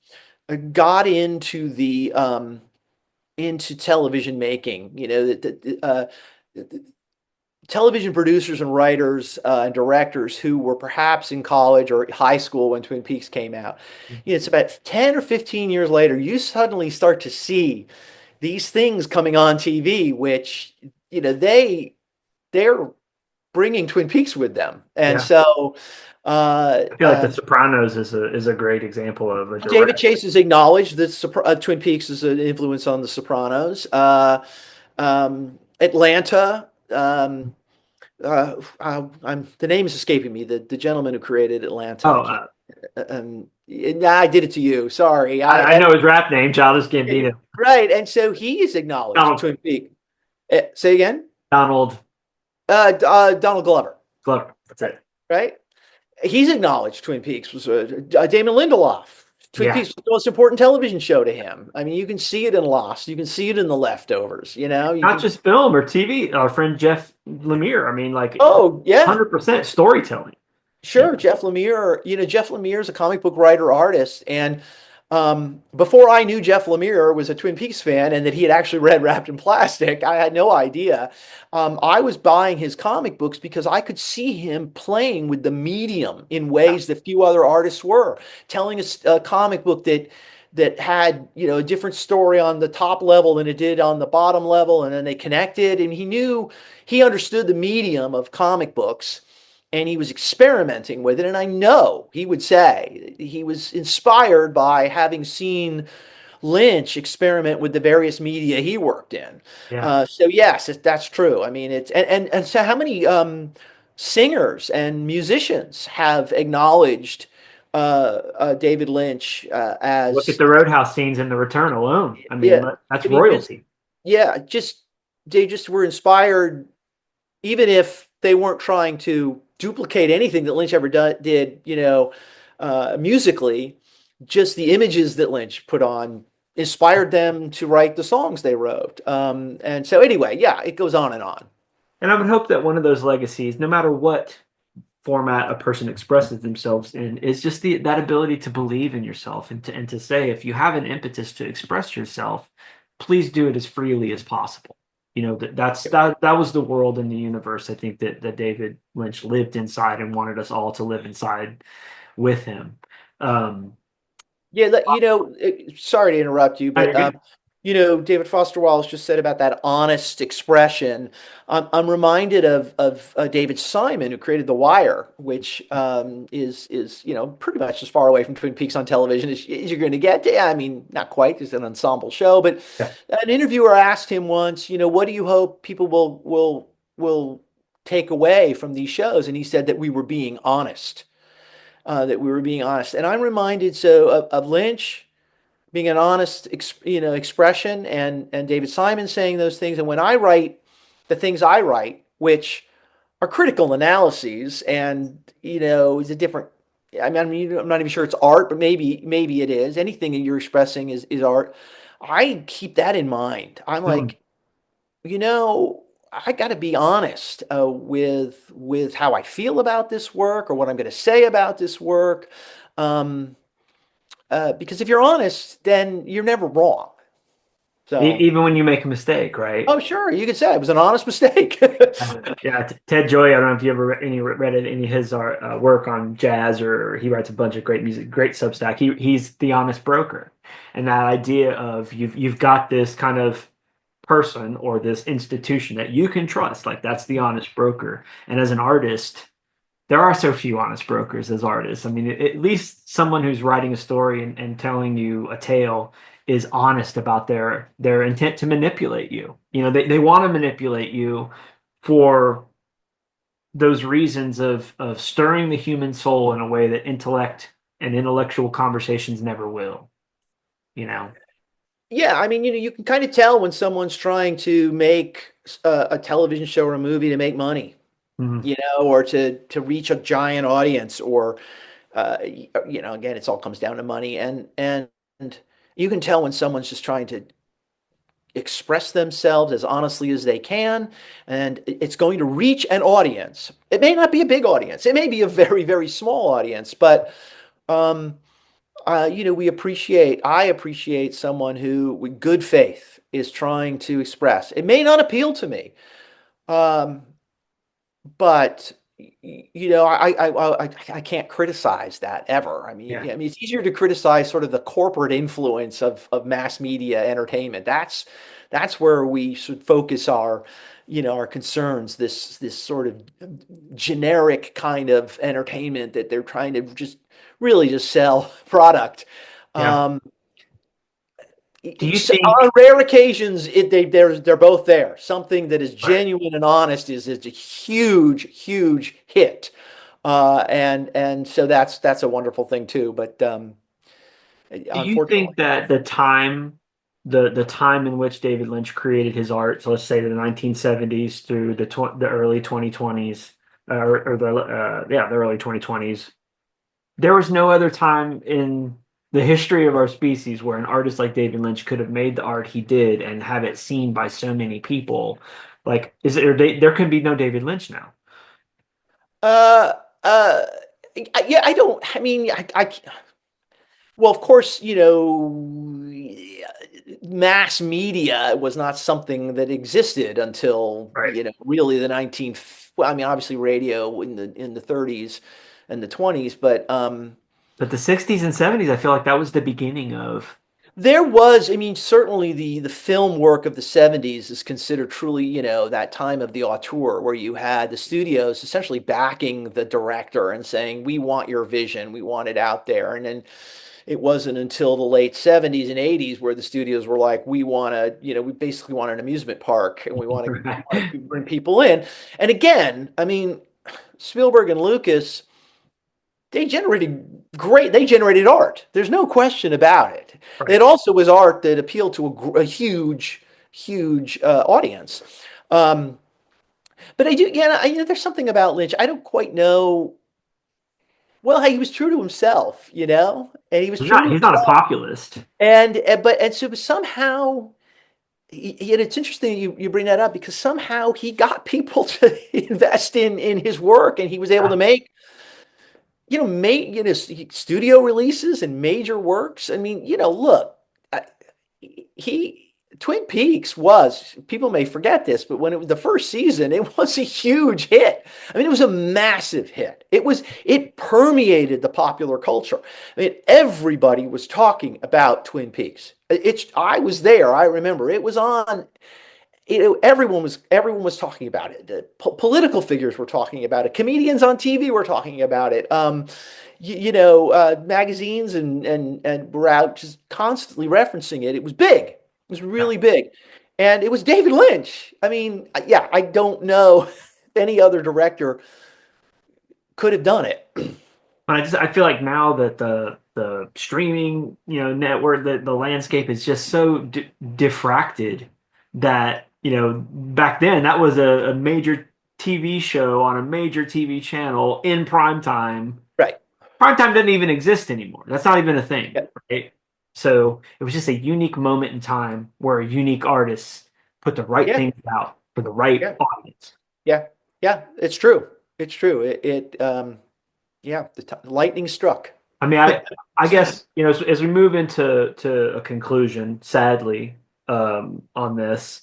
got into television making. You know, the television producers and writers and directors who were perhaps in college or high school when Twin Peaks came out. You know, it's about 10 or 15 years later, you suddenly start to see these things coming on TV, which, you know, they're bringing Twin Peaks with them. And Yeah. so I feel like The Sopranos is a great example of a David direct. Chase has acknowledged that Twin Peaks is an influence on The Sopranos. Atlanta. The name is escaping me. The gentleman who created Atlanta. Oh, I can't. Nah, I did it to you. Sorry. I know his rap name, Childish Gambino. Right, and so he is acknowledged Donald Twin Peaks. Say again. Donald Donald Glover. Glover. That's it. Right. He's acknowledged Twin Peaks was Damon Lindelof Twin Yeah. Peaks was the most important television show to him. I mean, you can see it in Lost, you can see it in The Leftovers. You Not can. just film or TV. Our friend Jeff Lemire. I mean, like Oh yeah, 100% storytelling. You sure. Jeff Lemire. Jeff Lemire is a comic book writer artist, and before I knew Jeff Lemire was a Twin Peaks fan and that he had actually read Wrapped in Plastic, I had no idea. I was buying his comic books because I could see him playing with the medium in know, ways that few other artists were, telling a comic book that had a different story on the top level than it did on the bottom level, and then they connected, and he understood the medium of comic books, and he was experimenting with it. And I know he would say he was inspired by having seen Lynch experiment with the various media he worked in. yeah. So yes, that's true. I mean, it's and so how many singers and musicians have acknowledged David Lynch Look at as the Roadhouse scenes in The Return alone. I mean, yeah. that's I mean, just royalty. yeah, just they just were inspired, even if they weren't trying to duplicate anything that Lynch ever did, musically. Just the images that Lynch put on inspired them to write the songs they wrote. And so, anyway, yeah, it goes on and on. And I would hope that one of those legacies, no matter what format a person expresses themselves in, is just that ability to believe in yourself and to say, if you have an impetus to express yourself, please do it as freely as possible. That was the world and the universe I think that David Lynch lived inside and wanted us all to live inside with him. Um, Yeah, sorry to interrupt you, you're but good. David Foster Wallace just said about that honest expression. I'm reminded of David Simon, who created The Wire, which is pretty much as far away from Twin Peaks on television as you're going to get. Yeah, I mean, not quite. It's an ensemble show, but Yeah. an interviewer asked him once, what do you hope people will take away from these shows? And he said that we were being honest. That we were being honest. And I'm reminded of Lynch being an honest, expression, and David Simon saying those things. And when I write the things I write, which are critical analyses, and is a different. I mean, I'm not even sure it's art, but maybe it is. Anything that you're expressing is art. I keep that in mind. I'm Mm. like, I got to be honest with how I feel about this work or what I'm going to say about this work. Um, because if you're honest, then you're never wrong. So, Even when you make a mistake, right? oh, sure, you could say it was an honest mistake. Yeah, Ted Joy. I don't know if you ever read any of his work on jazz, or he writes a bunch of great music, great Substack. He's the honest broker, and that idea of you've got this kind of person or this institution that you can trust, like that's the honest broker. And as an artist, there are so few honest brokers as artists. I mean, at least someone who's writing a story and telling you a tale is honest about their intent to manipulate you. They want to manipulate you for those reasons of stirring the human soul in a way that intellect and intellectual conversations never will, you know. Yeah, I mean, you can kind of tell when someone's trying to make a television show or a movie to make money, Mhm. or to reach a giant audience, or again, it all comes down to money, and you can tell when someone's just trying to express themselves as honestly as they can, and it's going to reach an audience. It may not be a big audience. It may be a very, very small audience, but um, I appreciate someone who, with good faith, is trying to express. It may not appeal to me, um, but I can't criticize that ever. I mean, Yeah. yeah, I mean, it's easier to criticize sort of the corporate influence of mass media entertainment. That's where we should focus our concerns. This sort of generic kind of entertainment that they're trying to just really just sell product. Yeah. Um, Do you on think rare occasions, they're both there. Something that is genuine and honest is a huge, huge hit, and so that's a wonderful thing too. But do you unfortunately, think that the time in which David Lynch created his art, so let's say the 1970s through the early 2020s, or the early 2020s, there was no other time in the history of our species where an artist like David Lynch could have made the art he did and have it seen by so many people. Like, is there there could be no David Lynch now. Uh, uh, yeah, I don't. I mean, well, of course, mass media was not something that existed until, Right. really the 19. Well, I mean, obviously radio in the 30s and the 20s, but But the 60s and 70s, I feel like that was the beginning of. there was, I mean, certainly the film work of the 70s is considered truly, that time of the auteur where you had the studios essentially backing the director and saying, "We want your vision, we want it out there." And then it wasn't until the late 70s and 80s where the studios were like, "We want to, we basically want an amusement park and we want to bring people in." And again, I mean, Spielberg and Lucas, they generated art. There's no question about it. It Right. also was art that appealed to a huge audience. Um, but I do, yeah, there's something about Lynch. I don't quite know. Well, hey, he was true to himself, and he was true to He's not a himself. populist. And so somehow, and it's interesting you bring that up because somehow he got people to invest in his work, and he was able Yeah. to make studio releases and major works. I mean, look, he Twin Peaks was, people may forget this, but when it was the first season, it was a huge hit. I mean, it was a massive hit. It permeated the popular culture. I mean, everybody was talking about Twin Peaks. I was there. I remember it was on. Everyone was talking about it. The political figures were talking about it. Comedians on TV were talking about it. Magazines and were out just constantly referencing it. It was big. It was Yeah. really big, and it was David Lynch. I mean, yeah, I don't know if any other director could have done it. But I feel like now that the streaming network, the landscape is just so diffracted that back then that was a major TV show on a major TV channel in prime time. Right. Prime time doesn't even exist anymore. That's not even a thing, Yeah. right? So it was just a unique moment in time where a unique artist put the right Yeah. things out for the right Yeah. audience. Yeah. Yeah. It's true. It's true. Yeah. The lightning struck. I mean, I guess as we move into a conclusion, sadly, on this,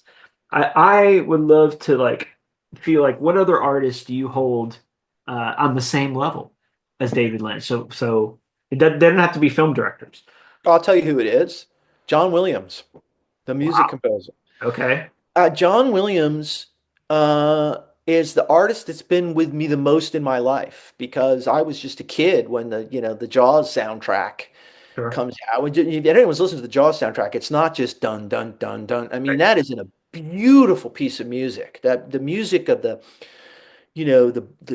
I would love to like feel like what other artists do you hold on the same level as David Lynch? So they don't have to be film directors. I'll tell you who it is. John Williams, the music Wow. composer. Okay. John Williams is the artist that's been with me the most in my life because I was just a kid when the Jaws soundtrack Sure. comes out. If anyone's listened to the Jaws soundtrack, it's not just dun dun dun dun. I mean, Right. that is a beautiful piece of music. That the music of the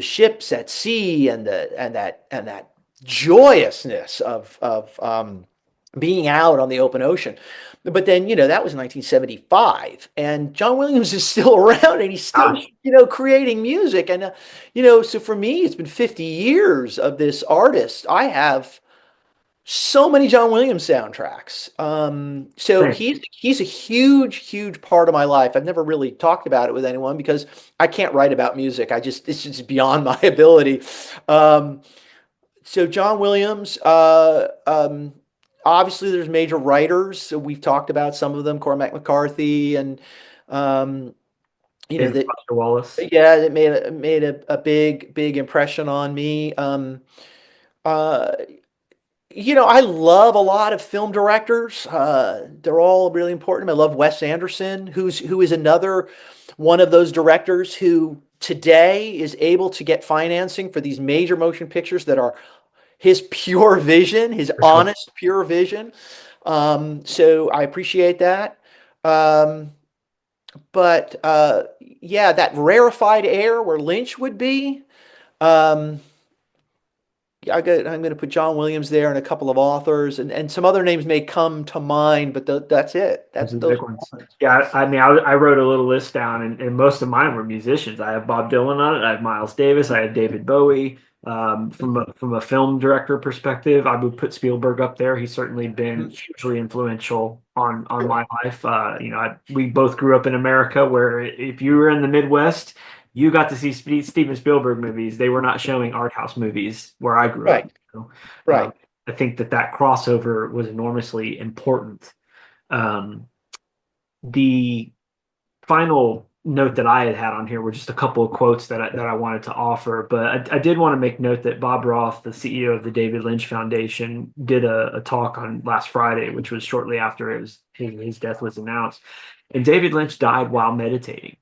ships at sea and that joyousness of being out on the open ocean. But then, that was 1975, and John Williams is still around, and he's still, Gosh. creating music. And, so for me, it's been 50 years of this artist. I have so many John Williams soundtracks. So Same. he's a huge part of my life. I've never really talked about it with anyone because I can't write about music. It's just beyond my ability. Um, so John Williams, obviously there's major writers. So we've talked about some of them, Cormac McCarthy, and um, David that Foster Wallace. yeah, that made a big impression on me. Uh, I love a lot of film directors. They're all really important. I love Wes Anderson, who is another one of those directors who today is able to get financing for these major motion pictures that are his pure vision, his For sure. honest, pure vision. So I appreciate that. Um, but yeah, that rarefied air where Lynch would be. Um, I'm going to put John Williams there and a couple of authors, and some other names may come to mind, but that's it. Those are the Those big are the ones. ones. Yeah, I mean, I wrote a little list down, and most of mine were musicians. I have Bob Dylan on it. I have Miles Davis. I have David Bowie. From a film director perspective, I would put Spielberg up there. He's certainly been Mhm. hugely influential on Sure. my life. We both grew up in America, where if you were in the Midwest, you got to see Steven Spielberg movies. They were not showing art house movies where I grew up. Right. So, Right. I think that crossover was enormously important. Um, the final note that I had on here were just a couple of quotes that I wanted to offer, but I did want to make note that Bob Roth, the CEO of the David Lynch Foundation, did a talk on last Friday, which was shortly after his death was announced. And David Lynch died while meditating.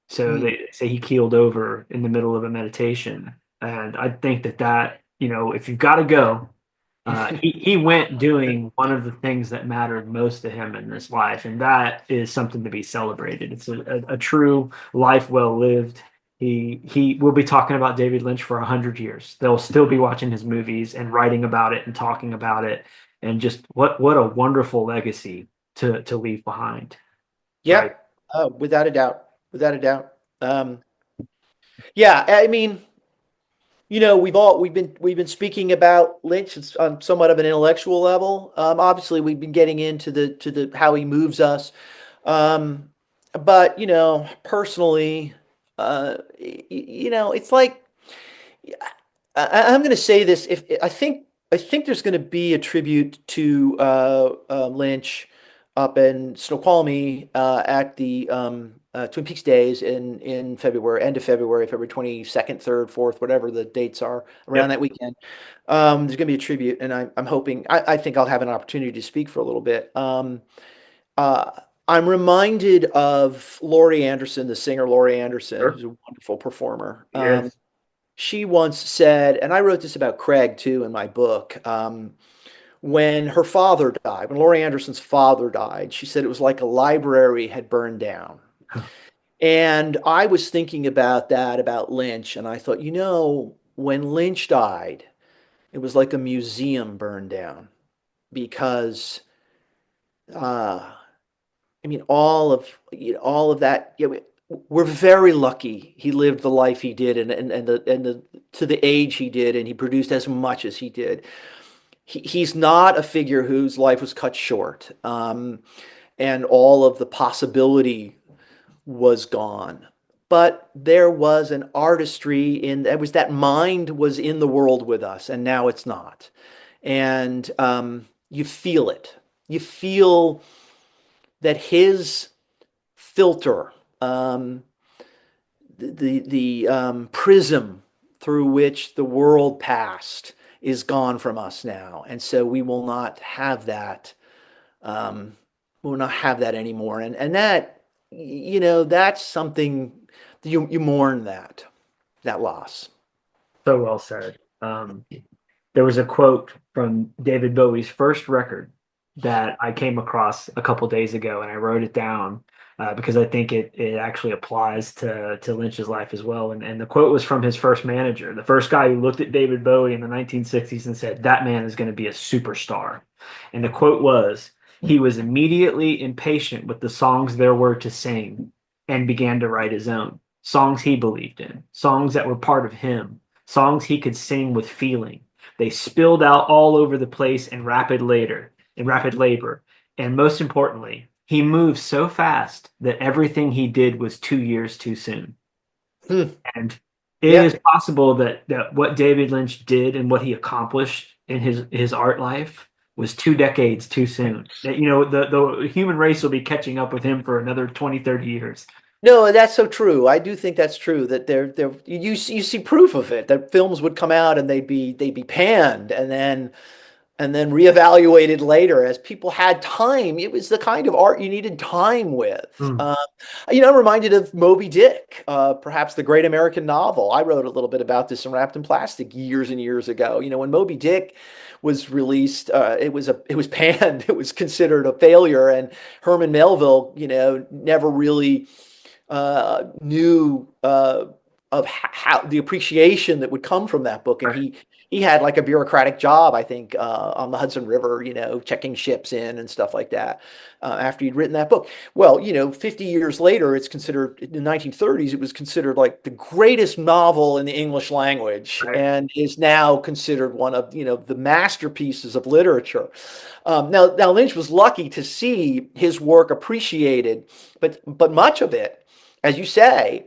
So Mm. they say he keeled over in the middle of a meditation. And I think if you've got to go, he went doing one of the things that mattered most to him in this life, and that is something to be celebrated. It's a true life well lived. He will be talking about David Lynch for 100 years. They'll still be watching his movies and writing about it and talking about it, and just what a wonderful legacy to leave behind. Right? Yeah. Without a doubt. Without a doubt. Yeah. I mean, we've been speaking about Lynch on somewhat of an intellectual level. Obviously, we've been getting into the how he moves us. Um, but personally, it's like I'm going to say this. If I think there's going to be a tribute to Lynch up in Snoqualmie at the Twin Peaks Days in February, end of February, February 22nd, 3rd, 4th, whatever the dates are around Yep. that weekend. There's going to be a tribute, and I'm hoping. I think I'll have an opportunity to speak for a little bit. Uh, I'm reminded of Laurie Anderson, the singer Laurie Anderson, Sure. who's a wonderful performer. Yes. She once said, and I wrote this about Craig too in my book, when her father died, when Laurie Anderson's father died, she said it was like a library had burned down. And I was thinking about that, about Lynch, and I thought, when Lynch died, it was like a museum burned down because, uh, I mean, all of that. We're very lucky he lived the life he did, and to the age he did, and he produced as much as he did. He's not a figure whose life was cut short, and all of the possibility was gone. But there was an artistry in that was that mind was in the world with us, and now it's not. And you feel it. You feel that his filter, um, the prism through which the world passed, is gone from us now, and so we will not have that. Um, we will not have that anymore, and that that's something you mourn that loss. So well said. There was a quote from David Bowie's first record that I came across a couple days ago, and I wrote it down because I think it actually applies to Lynch's life as well. And the quote was from his first manager, the first guy who looked at David Bowie in the 1960s and said, "That man is going to be a superstar." And the quote was, "He was immediately impatient with the songs there were to sing and began to write his own songs he believed in, songs that were part of him, songs he could sing with feeling. They spilled out all over the place in rapid labor. And most importantly, he moved so fast that everything he did was 2 years too soon." Hmm. And it Yeah. is possible that what David Lynch did and what he accomplished in his art life was 2 decades too soon. That the human race will be catching up with him for another 20, 30 years. No, that's so true. I do think that's true that you see proof of it that films would come out and they'd be panned and then reevaluated later as people had time. It was the kind of art you needed time with. Mm. I'm reminded of Moby Dick, perhaps the great American novel. I wrote a little bit about this in Wrapped in Plastic years and years ago. When Moby Dick was released, it was panned. It was considered a failure, and Herman Melville, never really knew. how the appreciation that would come from that book. And Right. he had like a bureaucratic job, I think, on the Hudson River, checking ships in and stuff like that. After he'd written that book, well, 50 years later, it's considered in the 1930s. It was considered like the greatest novel in the English language, Right. and is now considered one of the masterpieces of literature. Now Lynch was lucky to see his work appreciated, but much of it, as you say,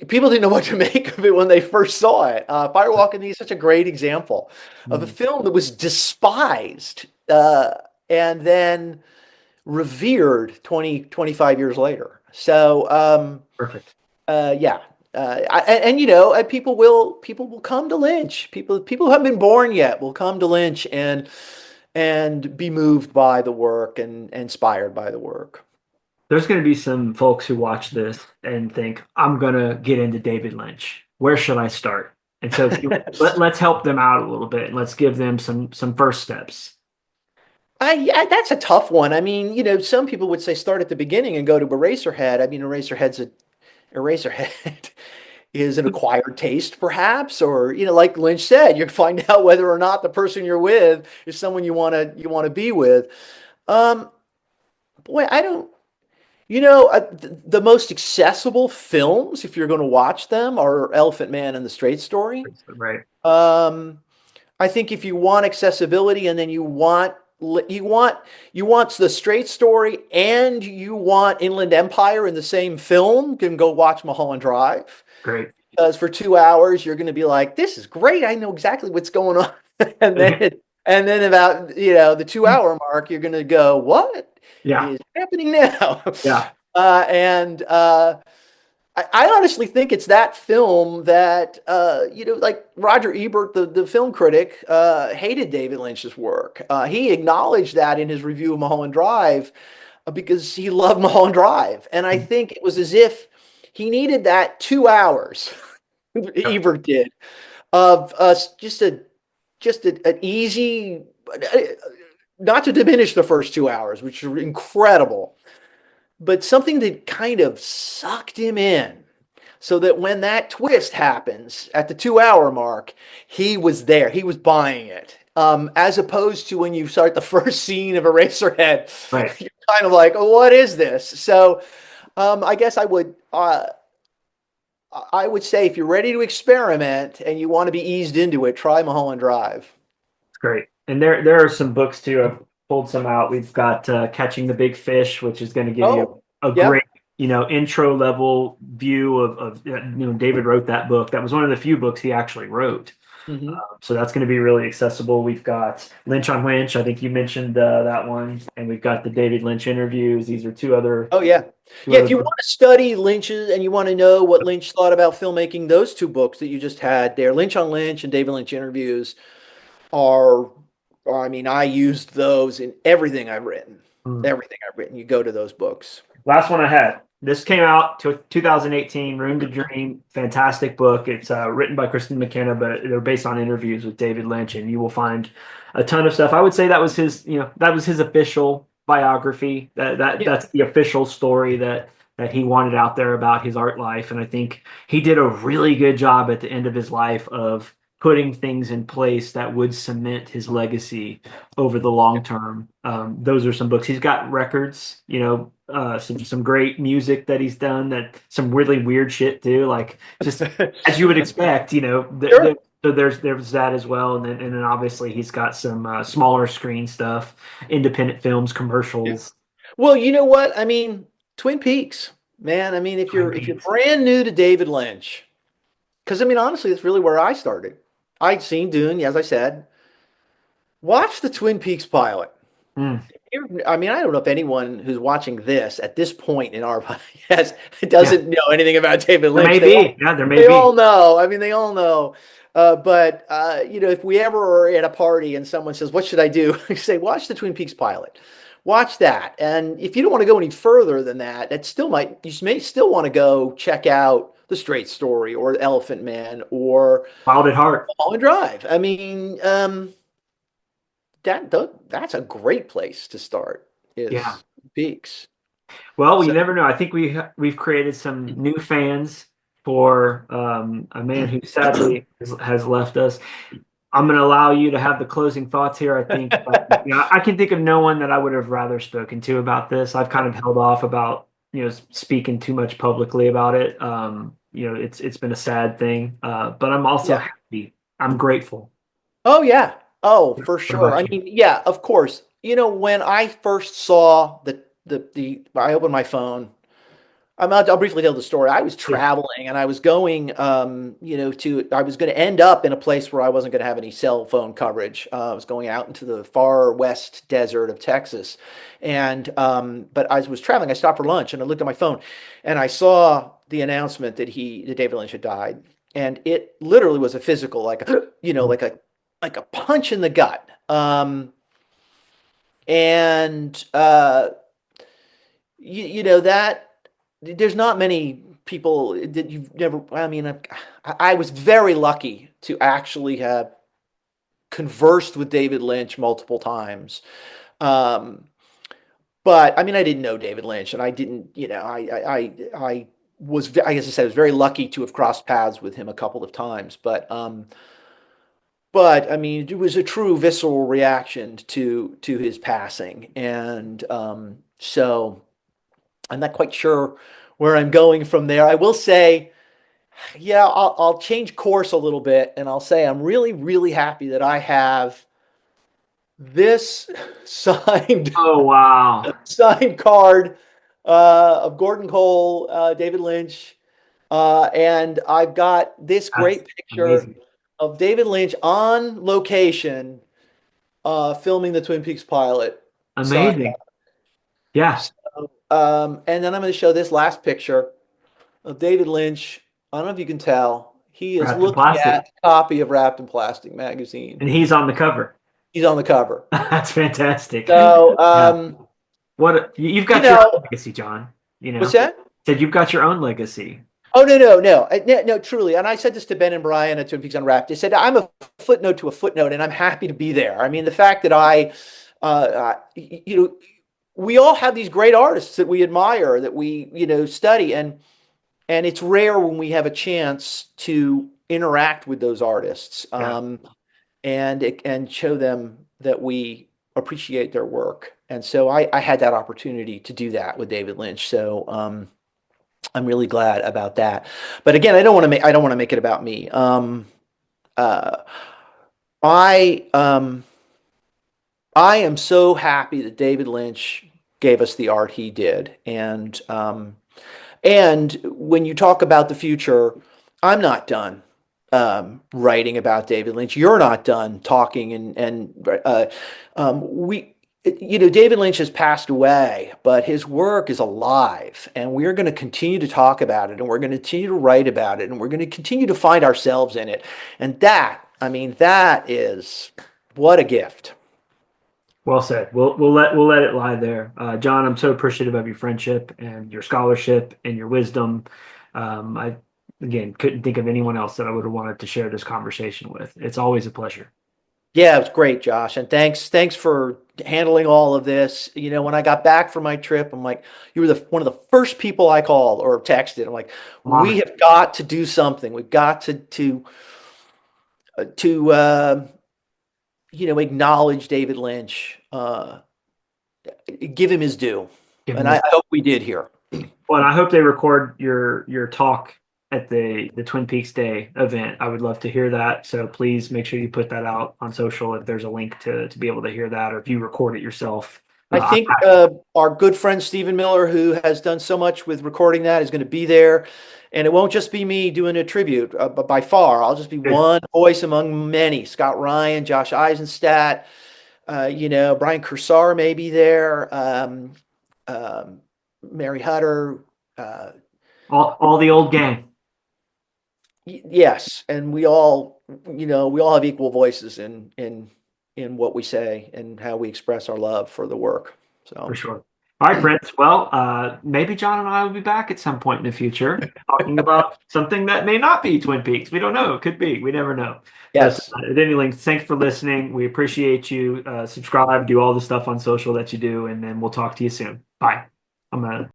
people didn't know what to make of it when they first saw it. Firewalk with Me is such a great example of a Mm, film that was despised and then revered 25 years later. So, perfect. yeah. People will come to Lynch. People who haven't been born yet will come to Lynch and be moved by the work and inspired by the work. There's going to be some folks who watch this and think, I'm going to get into David Lynch. Where should I start? And so let's help them out a little bit and let's give them some first steps. Yeah, that's a tough one. I mean, some people would say start at the beginning and go to Eraserhead. I mean, Eraserhead is an acquired taste, perhaps, or like Lynch said, you find out whether or not the person you're with is someone you want to be with. Um, Boy, I don't. The most accessible films, if you're going to watch them, are Elephant Man and The Straight Story. Right. Um, I think if you want accessibility and then you want the straight story and you want Inland Empire in the same film, you can go watch Mulholland Drive. Great. Because for 2 hours you're going to be like, this is great. I know exactly what's going on. and then and then about the 2 hour mark, you're going to go, what Yeah. is happening now? Yeah. And I honestly think it's that film that, like Roger Ebert, the film critic, hated David Lynch's work. He acknowledged that in his review of Mulholland Drive because he loved Mulholland Drive. And I think it was as if he needed that 2 hours, Yeah. Ebert did, of an easy, not to diminish the first 2 hours, which are incredible, but something that kind of sucked him in so that when that twist happens at the 2 hour mark, he was there. He was buying it. As opposed to when you start the first scene of Eraserhead, Right. you're kind of like, oh, what is this? So I guess I would say if you're ready to experiment and you want to be eased into it, try Mulholland Drive. It's great. And there are some books too. I've pulled some out. We've got Catching the Big Fish, which is going to give you Oh, a great, yep. intro level view David wrote that book. That was one of the few books he actually wrote. Hmm. So that's going to be really accessible. We've got Lynch on Lynch. I think you mentioned that one, and we've got the David Lynch interviews. These are Oh, yeah. two Yeah, other if you books. want to study Lynch's and you want to know what Lynch thought about filmmaking, those two books that you just had there, Lynch on Lynch and David Lynch interviews, are, I mean, I used those in everything I've written. Hmm. Everything I've written, you go to those books. Last one I had. This came out to 2018, Room to Dream. Fantastic book. It's written by Kristen McKenna, but they're based on interviews with David Lynch, and you will find a ton of stuff. I would say that was his official biography. Yeah. That's the official story that he wanted out there about his art life. And I think he did a really good job at the end of his life of putting things in place that would cement his legacy over the long term. Those are some books. He's got records, some great music that he's done, that some really weird shit too, like just as you would expect, Sure. so there's that as well, and then obviously he's got some smaller screen stuff, independent films, Yeah. commercials. Well, you know what? I mean, Twin Peaks, man. I mean, if Twin you're Peaks. brand new to David Lynch, because I mean, honestly, that's really where I started. I'd seen Dune, as I said. Watch the Twin Peaks pilot. Mm, I mean, I don't know if anyone who's watching this at this point in our podcast yeah, doesn't know anything about David there Lynch. may be. Yeah, there may They be. all know. I mean, they all know. But if we ever are at a party and someone says, "What should I do?" I say, "Watch the Twin Peaks pilot. Watch that." And if you don't want to go any further than that, you may still want to go check out The Straight Story or Elephant Man or Wild at Heart. Mulholland Drive. I mean, that's a great place to start. Yeah. Is Peaks. Well, you So never know. I think we've created some new fans for a man who sadly has left us. I'm going to allow you to have the closing thoughts here. I think, I can think of no one that I would have rather spoken to about this. I've kind of held off about, speaking too much publicly about it. It's been a sad thing, but I'm also yeah. happy. I'm grateful. Oh yeah. Oh, for What sure. about I you? mean, yeah, of course. When I first saw I opened my phone. I'll briefly tell the story. I was Please. traveling and I was going, I was going to end up in a place where I wasn't going to have any cell phone coverage. I was going out into the far west desert of Texas. But as I was traveling, I stopped for lunch and I looked at my phone and I saw the announcement that David Lynch had died. And it literally was a physical, like, like a punch in the gut. And, that there's not many people that you've never, I mean, I was very lucky to actually have conversed with David Lynch multiple times. Um, but I mean, I didn't know David Lynch and I didn't, I was, I guess I said, I was very lucky to have crossed paths with him a couple of times. But I mean, it was a true visceral reaction to his passing. So I'm not quite sure where I'm going from there. I will say, yeah, I'll change course a little bit, and I'll say I'm really, really happy that I have this signed Oh, wow. signed card of Gordon Cole, David Lynch, and I've got this That's great picture amazing. of David Lynch on location filming the Twin Peaks pilot. Signed. Amazing. Yeah. So, and then I'm going to show this last picture of David Lynch. I don't know if you can tell. He is Wrapped in looking plastic. at a copy of Wrapped in Plastic magazine. And he's on the cover. He's on the cover. That's fantastic. So, Yeah. You've you got your know, own legacy, John. what's that? Said you've got your own legacy. Oh no, truly. And I said this to Ben and Brian at Twin Peaks Unwrapped. I said I'm a footnote to a footnote, and I'm happy to be there. I mean, the fact that we all have these great artists that we admire, that we study, and it's rare when we have a chance to interact with those artists, Yeah. and show them that we appreciate their work. And so I had that opportunity to do that with David Lynch. So I'm really glad about that. But again, I don't want to make it about me. Uh, I I am so happy that David Lynch gave us the art he did, and when you talk about the future, I'm not done writing about David Lynch. You're not done talking, we. David Lynch has passed away, but his work is alive, and we're going to continue to talk about it, and we're going to continue to write about it, and we're going to continue to find ourselves in it. And that is what a gift. Well said. We'll let it lie there. John, I'm so appreciative of your friendship and your scholarship and your wisdom. I again couldn't think of anyone else that I would have wanted to share this conversation with. It's always a pleasure. Yeah, it was great, Josh, and thanks for handling all of this. When I got back from my trip, I'm like, you were one of the first people I called or texted. I'm like, I'm we honored. have got to do something. We've got to acknowledge David Lynch, give him his due, Give and him I this. hope we did here. Well, and I hope they record your talk at the Twin Peaks Day event. I would love to hear that. So please make sure you put that out on social if there's a link to be able to hear that, or if you record it yourself. I think our good friend Stephen Miller, who has done so much with recording that, is going to be there. And it won't just be me doing a tribute, but by far, I'll just be Good. one voice among many. Scott Ryan, Josh Eisenstadt, Brian Cursar may be there, um, Mary Hutter. Uh, All the old gang, yes, and we all have equal voices in what we say and how we express our love for the work. for So, sure. All right, Prince. Well, maybe John and I will be back at some point in the future talking about something that may not be Twin Peaks. We don't know. It could be. We never know. But yes. at any length, thanks for listening. We appreciate you. Subscribe, do all the stuff on social that you do, and then we'll talk to you soon. Bye. I'm gonna